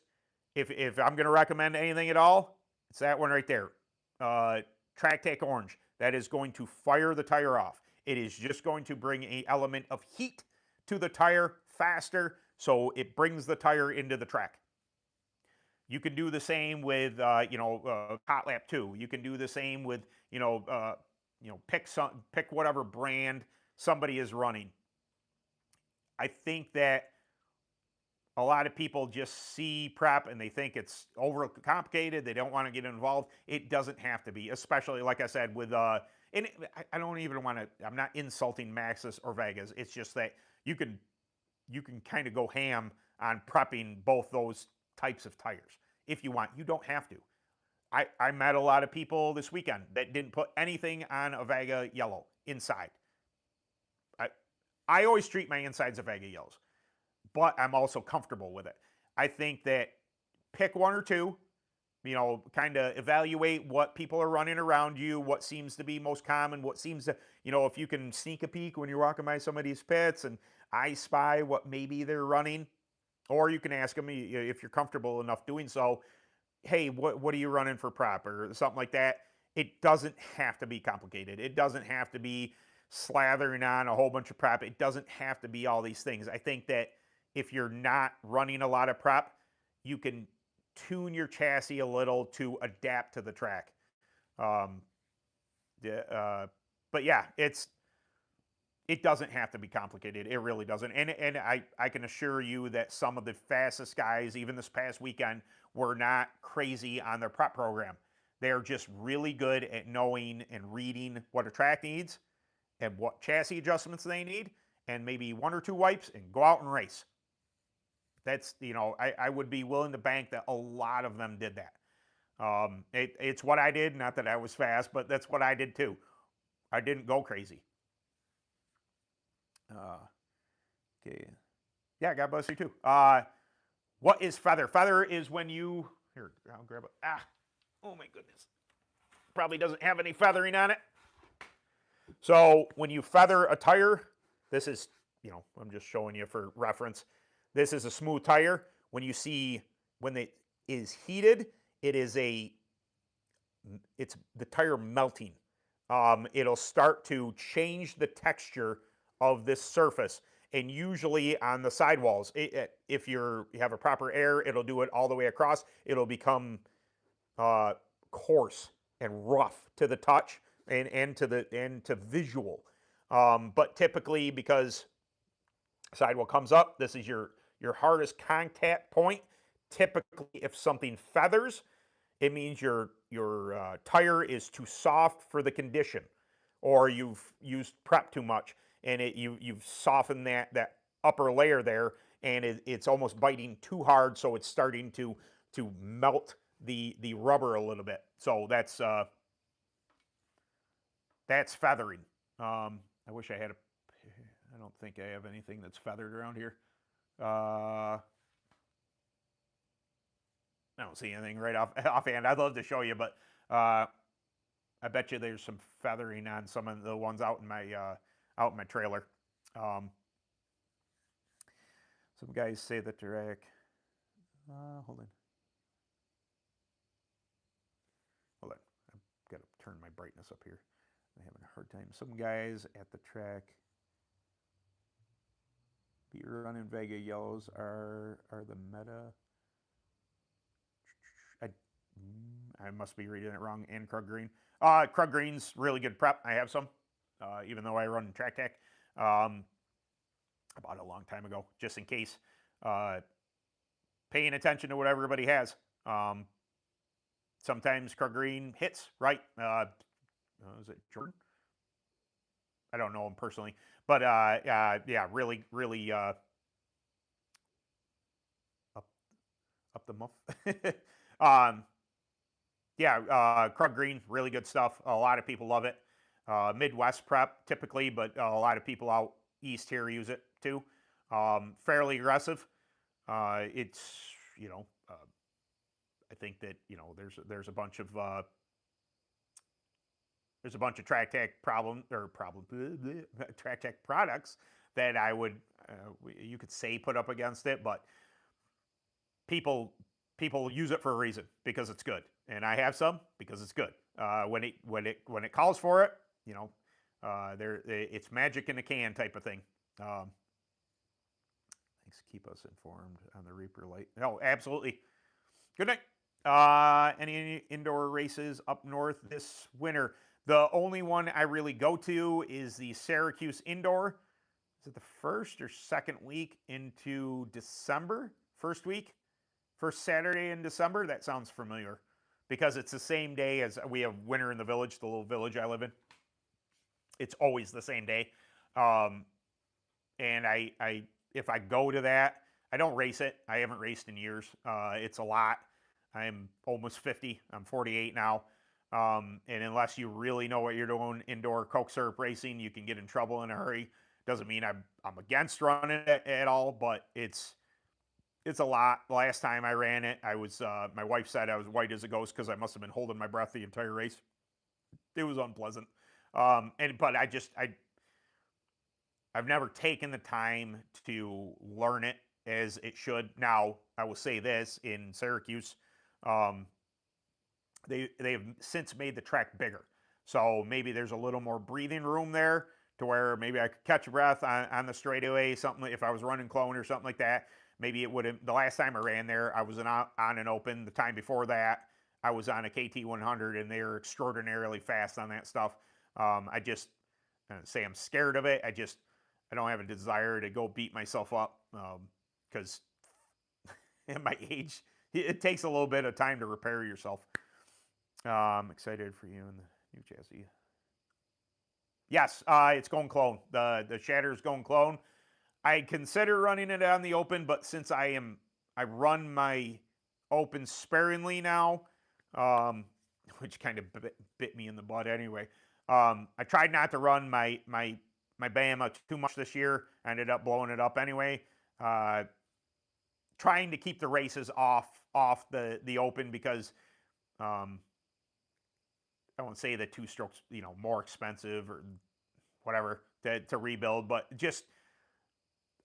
if I'm going to recommend anything at all, it's that one right there. Track Tech Orange. That is going to fire the tire off. It is just going to bring an element of heat to the tire faster, so it brings the tire into the track. You can do the same with Hot Lap 2. You can do the same with pick whatever brand somebody is running. I think that a lot of people just see prep and they think it's over complicated. They don't want to get involved. It doesn't have to be, especially like I said with and I don't even want to. I'm not insulting Maxxis or Vegas. It's just that you can kind of go ham on prepping both those types of tires if you want. You don't have to. I met a lot of people this weekend that didn't put anything on a Vega yellow inside. I always treat my insides of Vega yellows, but I'm also comfortable with it. I think that pick one or two, kind of evaluate what people are running around you, what seems to be most common, what seems to, if you can sneak a peek when you're walking by some of these pits and I spy what maybe they're running, or you can ask them if you're comfortable enough doing so, hey, what are you running for prep or something like that. It doesn't have to be complicated. It doesn't have to be slathering on a whole bunch of prep. It doesn't have to be all these things. I think that if you're not running a lot of prep, you can tune your chassis a little to adapt to the track. But yeah, it doesn't have to be complicated. It really doesn't. And I can assure you that some of the fastest guys, even this past weekend, were not crazy on their prep program. They're just really good at knowing and reading what a track needs and what chassis adjustments they need, and maybe one or two wipes and go out and race. That's, I would be willing to bank that a lot of them did that. It's what I did. Not that I was fast, but that's what I did too. I didn't go crazy. Okay. Yeah, God bless you too. What is feather? Feather is when you, here, I'll grab it. Oh my goodness. Probably doesn't have any feathering on it. So when you feather a tire, this is, I'm just showing you for reference. This is a smooth tire. When you see, when it is heated, it's the tire melting. It'll start to change the texture of this surface. And usually on the sidewalls, if you have a proper air, it'll do it all the way across. It'll become coarse and rough to the touch and to visual. But typically, because sidewall comes up, this is your hardest contact point. Typically, if something feathers, it means your tire is too soft for the condition, or you've used prep too much, and you've softened that upper layer there, and it's almost biting too hard, so it's starting to melt the rubber a little bit. So that's feathering. I wish I had a. I don't think I have anything that's feathered around here. I don't see anything right offhand. I'd love to show you, but I bet you there's some feathering on some of the ones out in my trailer. Some guys say the track. Hold on. Hold on. I've got to turn my brightness up here. I'm having a hard time. Some guys at the track. Beer Run and Vega yellows are the meta. I must be reading it wrong. And Krug Green. Krug Green's really good prep. I have some, even though I run Track Tech. I bought it a long time ago, just in case. Paying attention to what everybody has. Sometimes Krug Green hits, right? Is it Jordan? I don't know him personally, but yeah, really, really up the muff. Yeah, Krug Green, really good stuff. A lot of people love it. Midwest prep typically, but a lot of people out east here use it too. Fairly aggressive. It's I think that there's a bunch of Track Tech Track Tech products that I would you could say put up against it, but people use it for a reason, because it's good, and I have some because it's good. When it calls for it, it's magic in a can type of thing. Thanks. Keep us informed on the Reaper Light. No, absolutely. Good night. Any indoor races up north this winter? The only one I really go to is the Syracuse Indoor. Is it the first or second week into December? First week? First Saturday in December? That sounds familiar, because it's the same day as we have Winter in the Village, the little village I live in. It's always the same day. And if I go to that, I don't race it. I haven't raced in years. It's a lot. I'm almost 50. I'm 48 now. And unless you really know what you're doing, indoor Coke syrup racing, you can get in trouble in a hurry. Doesn't mean I'm against running it at all, but it's a lot. The last time I ran it, I was my wife said I was white as a ghost because I must have been holding my breath the entire race. It was unpleasant. But I've never taken the time to learn it as it should. Now, I will say this, in Syracuse, they've since made the track bigger. So maybe there's a little more breathing room there to where maybe I could catch a breath on the straightaway, something if I was running clone or something like that. Maybe it would have, the last time I ran there, I was on an open. The time before that, I was on a KT 100, and they're extraordinarily fast on that stuff. I just say I'm scared of it. I don't have a desire to go beat myself up, because at my age, it takes a little bit of time to repair yourself. Excited for you and the new chassis. Yes, it's going clone. The Shatter's going clone. I consider running it on the open, but since I run my open sparingly now, which kind of bit me in the butt anyway. I tried not to run my Bama too much this year. I ended up blowing it up anyway. Trying to keep the races off the open, because I won't say the two strokes, more expensive or whatever to rebuild, but just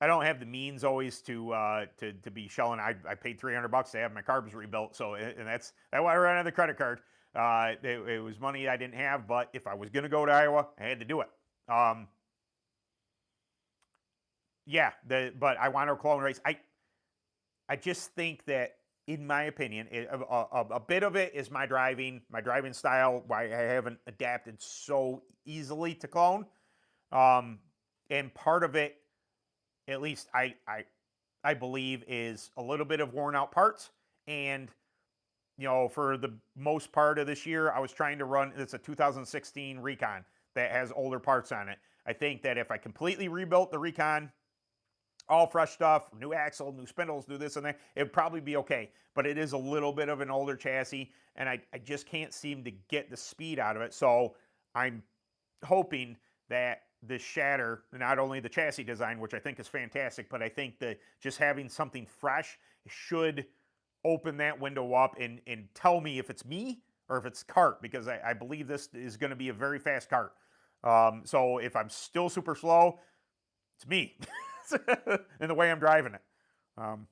I don't have the means always to be shelling. I paid $300 to have my carbs rebuilt, so and that's why I ran on the credit card. It was money I didn't have, but if I was going to go to Iowa, I had to do it. Yeah, but I want to clone race. I just think that, in my opinion, a bit of it is my driving style, why I haven't adapted so easily to clone. And part of it, at least I believe, is a little bit of worn out parts, and you know, for the most part of this year, I was trying to run, it's a 2016 Recon that has older parts on it. I think that if I completely rebuilt the Recon, all fresh stuff, new axle, new spindles, new this and that, it'd probably be okay. But it is a little bit of an older chassis, and I just can't seem to get the speed out of it. So I'm hoping that this shatter, not only the chassis design, which I think is fantastic, but I think that just having something fresh should open that window up and tell me if it's me or if it's Kart, because I believe this is going to be a very fast Kart. So if I'm still super slow, it's me in the way I'm driving it. Um,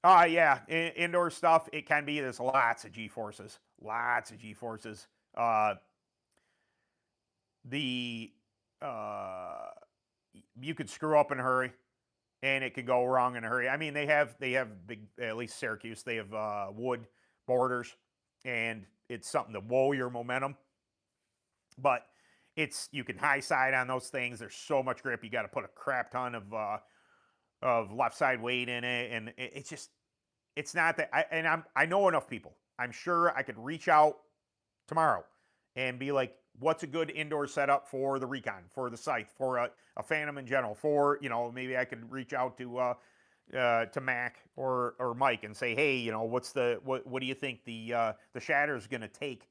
yeah, indoor stuff, it can be, there's lots of G-forces. Lots of G-forces. The You could screw up in a hurry, and it could go wrong in a hurry. I mean, they have big, at least Syracuse, they have wood borders, and it's something to whoa your momentum. But you can high side on those things. There's so much grip. You got to put a crap ton of left side weight in it, and it's just it's not that. I know enough people. I'm sure I could reach out tomorrow and be like, what's a good indoor setup for the Recon, for the Scythe, for a Phantom in general, for, you know, maybe I could reach out to Mac or Mike and say, hey, you know, what do you think the shatter is going to take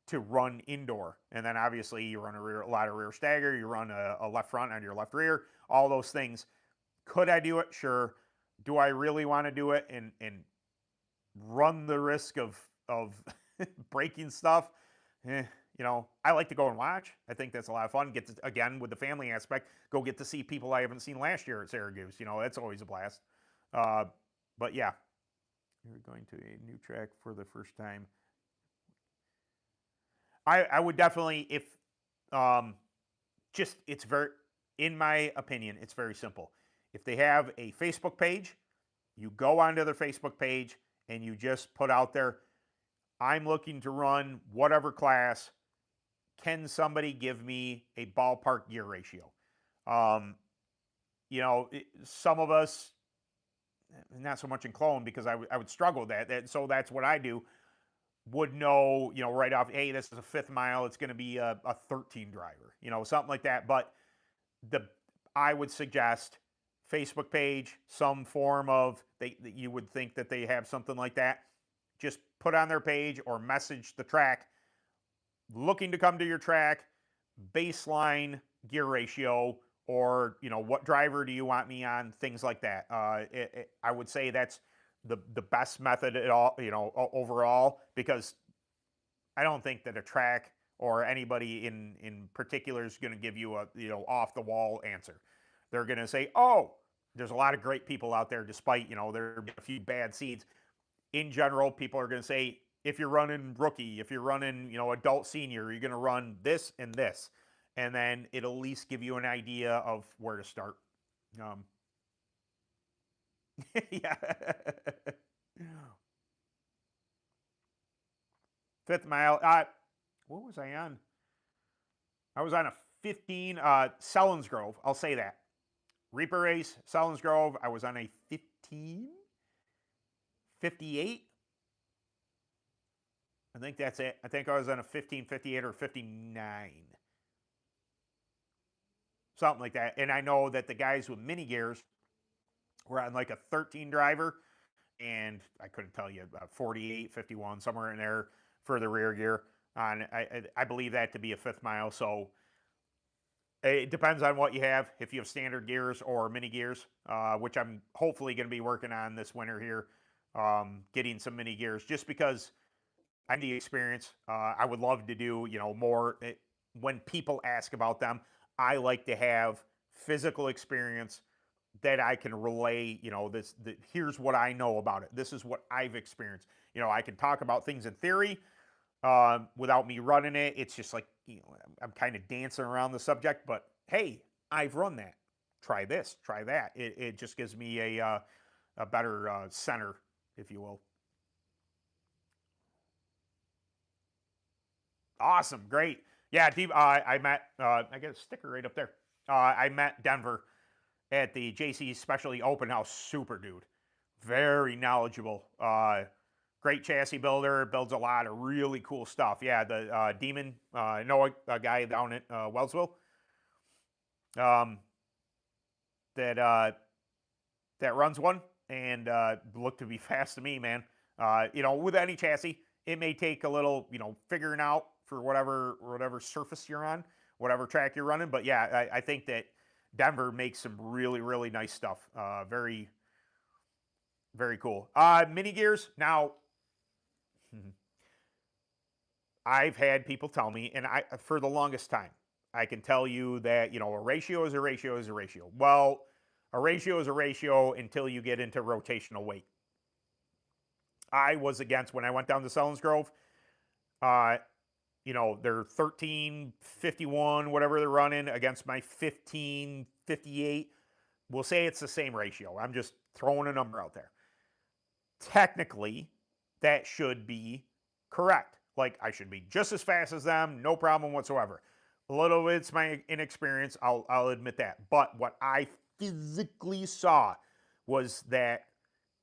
to run indoor? And then obviously you run a lot of rear stagger, you run a left front on your left rear, all those things. Could I do it? Sure. Do I really want to do it and run the risk of breaking stuff? You know, I like to go and watch. I think that's a lot of fun. Get to, again, with the family aspect, go get to see people I haven't seen last year at Syracuse. You know, that's always a blast. But yeah, you're going to a new track for the first time. I would definitely, if just it's very, in my opinion, it's very simple. If they have a Facebook page, you go onto their Facebook page and you just put out there, I'm looking to run whatever class. Can somebody give me a ballpark gear ratio? Um, you know, some of us, not so much in clone because I would struggle with that. So that's what I do. Would know, you know, right off, hey, this is a 5th mile. It's going to be a 13 driver, you know, something like that. But I would suggest Facebook page, some form of, you would think that they have something like that. Just put on their page or message the track, looking to come to your track, baseline gear ratio, or, you know, what driver do you want me on, things like that. I would say that's the best method at all, you know, overall, because I don't think that a track or anybody in particular is going to give you a, you know, off the wall answer. They're going to say, oh, there's a lot of great people out there, despite, you know, there are a few bad seeds. In general, people are going to say, if you're running rookie, if you're running, you know, adult senior, you're going to run this and this. And then it'll at least give you an idea of where to start. Yeah. 5th mile. What was I on? I was on a 15, Selinsgrove. I'll say that. Reaper race, Selinsgrove. I was on a 15, 58. I think that's it. I think I was on a 1558 or 59. Something like that. And I know that the guys with mini gears were on like a 13 driver, and I couldn't tell you, about 48, 51, somewhere in there for the rear gear. I believe that to be a 5th mile. So it depends on what you have. If you have standard gears or mini gears, which I'm hopefully going to be working on this winter here, getting some mini gears, just because I need the experience. I would love to do, you know, more. When people ask about them, I like to have physical experience that I can relay. You know, here's what I know about it. This is what I've experienced. You know, I can talk about things in theory without me running it. It's just like, you know, I'm kind of dancing around the subject. But hey, I've run that. Try this. Try that. It just gives me a better center, if you will. Awesome, great. Yeah, I met. I got a sticker right up there. I met Denver at the JC Specialty Open House. Super dude, Very knowledgeable. Great chassis builder. Builds a lot of really cool stuff. Yeah, the Demon. I know a guy down at Wellsville um, that that runs one and looked to be fast to me, man. With any chassis, it may take a little, figuring out for whatever surface you're on, whatever track you're running. But yeah, I think that Denver makes some really, really nice stuff. Very, very cool. Mini gears. Now, I've had people tell me, and for the longest time, I can tell you that, a ratio is a ratio is a ratio. Well, a ratio is a ratio until you get into rotational weight. I was against when I went down to Selins Grove. Uh, they're 1351, whatever they're running, against my 1558. We'll say it's the same ratio. I'm just throwing a number out there. Technically, that should be correct. Like, I should be just as fast as them, no problem whatsoever. A little bit's my inexperience, I'll admit that. But what I physically saw was that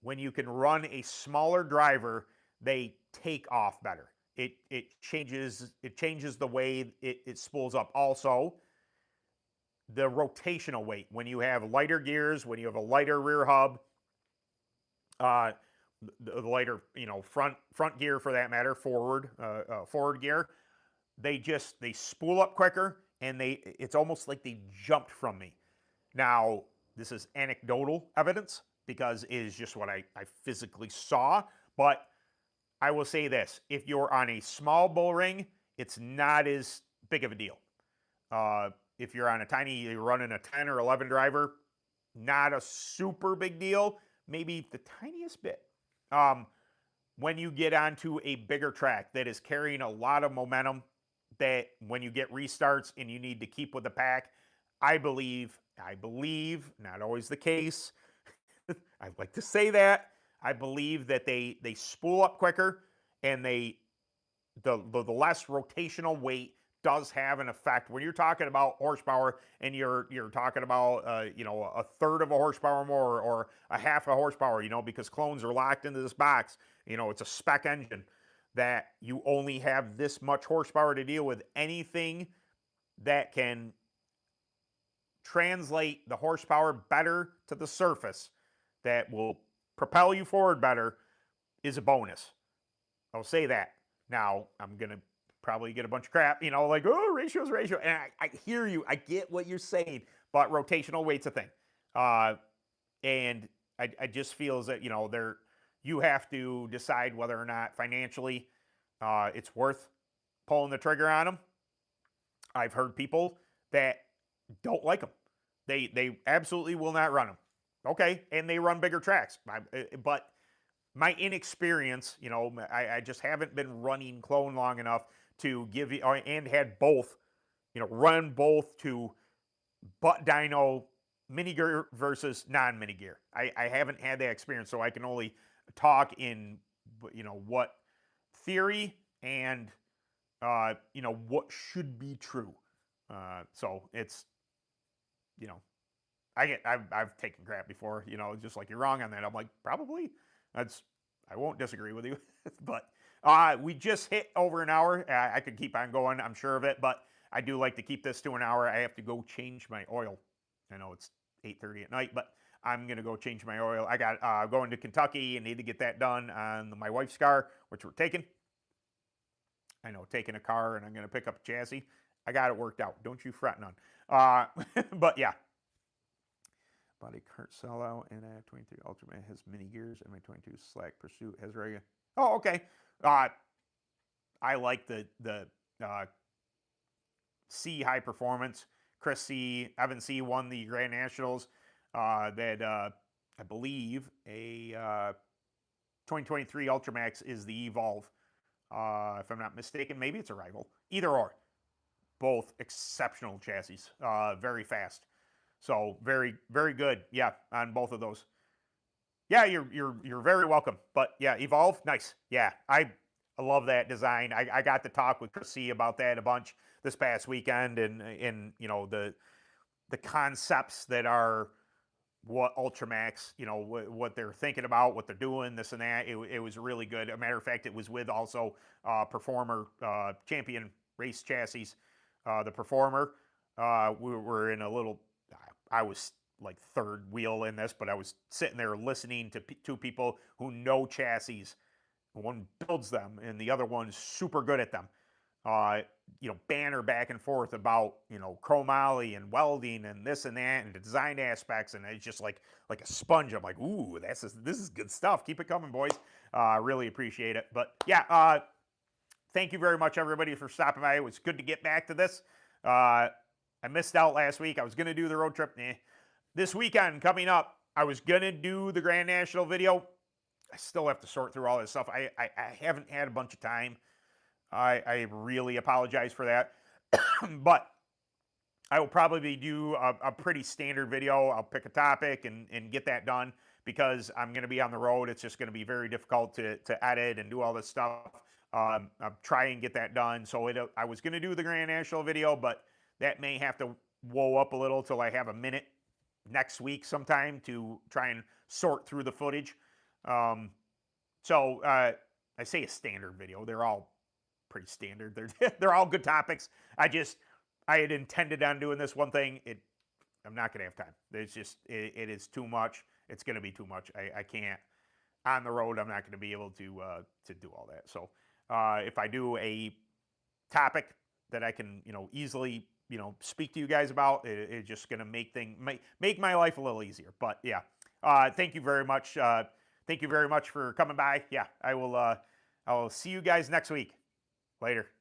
when you can run a smaller driver, they take off better. It changes the way it spools up. Also, the rotational weight. When you have lighter gears, when you have a lighter rear hub, the lighter, front gear for that matter, forward gear, they spool up quicker, and it's almost like they jumped from me. Now, this is anecdotal evidence because it is just what I physically saw, but I will say this: if you're on a small bull ring, it's not as big of a deal. If you're on you're running a 10 or 11 driver, not a super big deal, maybe the tiniest bit. When you get onto a bigger track that is carrying a lot of momentum, that when you get restarts and you need to keep with the pack, I believe, not always the case, I like to say that, I believe that they spool up quicker, and the less rotational weight does have an effect. When you're talking about horsepower and you're talking about a third of a horsepower more or a half a horsepower, because clones are locked into this box, it's a spec engine, that you only have this much horsepower to deal with. Anything that can translate the horsepower better to the surface, that will propel you forward better, is a bonus. I'll say that. Now, I'm going to probably get a bunch of crap, like, oh, ratio's ratio. And I hear you. I get what you're saying, but rotational weight's a thing. And I just feel that, you have to decide whether or not financially it's worth pulling the trigger on them. I've heard people that don't like them. They absolutely will not run them. Okay, and they run bigger tracks. But my inexperience, I just haven't been running clone long enough to give you, and had both, run both to butt dyno mini gear versus non-mini gear. I haven't had that experience, so I can only talk in, what theory and, what should be true. So it's, I've taken crap before, just like, you're wrong on that. I'm like, probably. I won't disagree with you, but we just hit over an hour. I could keep on going, I'm sure of it, but I do like to keep this to an hour. I have to go change my oil. I know it's 8:30 at night, but I'm gonna go change my oil. I got going to Kentucky and need to get that done on my wife's car, which we're taking. I know, taking a car, and I'm gonna pick up a chassis. I got it worked out. Don't you fret none. But yeah. Bought a Kart sellout, and I have 23 Ultimate has mini gears, and my 22 Slack Pursuit has regular. Oh, okay. I like the C high performance. Chris C, Evan C won the Grand Nationals. I believe a 2023 Ultramax is the Evolve. If I'm not mistaken, maybe it's a rival. Either or. Both exceptional chassis. Very fast. So very, very good. Yeah, on both of those. Yeah, you're very welcome. But yeah, Evolve, nice. Yeah, I love that design. I got to talk with Chris C about that a bunch this past weekend, and the concepts that are what Ultramax, you know, what they're thinking about, what they're doing, this and that. It was really good. A matter of fact, it was with also Performer Champion Race Chassis, the Performer. We were in a little, I was like third wheel in this, but I was sitting there listening to two people who know chassis. One builds them, and the other one's super good at them. You know, banter back and forth about, you know, chromoly and welding and this and that and the design aspects, and it's just like a sponge. I'm like, ooh, this is good stuff. Keep it coming, boys. Really appreciate it. But yeah, thank you very much, everybody, for stopping by. It was good to get back to this. I missed out last week. I was gonna do the road trip. This weekend coming up, I was gonna do the Grand National video. I still have to sort through all this stuff. I haven't had a bunch of time. I really apologize for that. But I will probably do a pretty standard video. I'll pick a topic and get that done because I'm going to be on the road. It's just going to be very difficult to edit and do all this stuff. I'll try and get that done. So I was going to do the Grand National video, but that may have to whoa up a little till I have a minute next week sometime to try and sort through the footage. So I say a standard video. They're all pretty standard. They're all good topics. I had intended on doing this one thing. I'm not gonna have time. It's just it is too much. It's gonna be too much. I can't on the road. I'm not gonna be able to do all that. So if I do a topic that I can easily speak to you guys about, it's just gonna make my life a little easier. But yeah, thank you very much. Thank you very much for coming by. Yeah, I will see you guys next week. Later.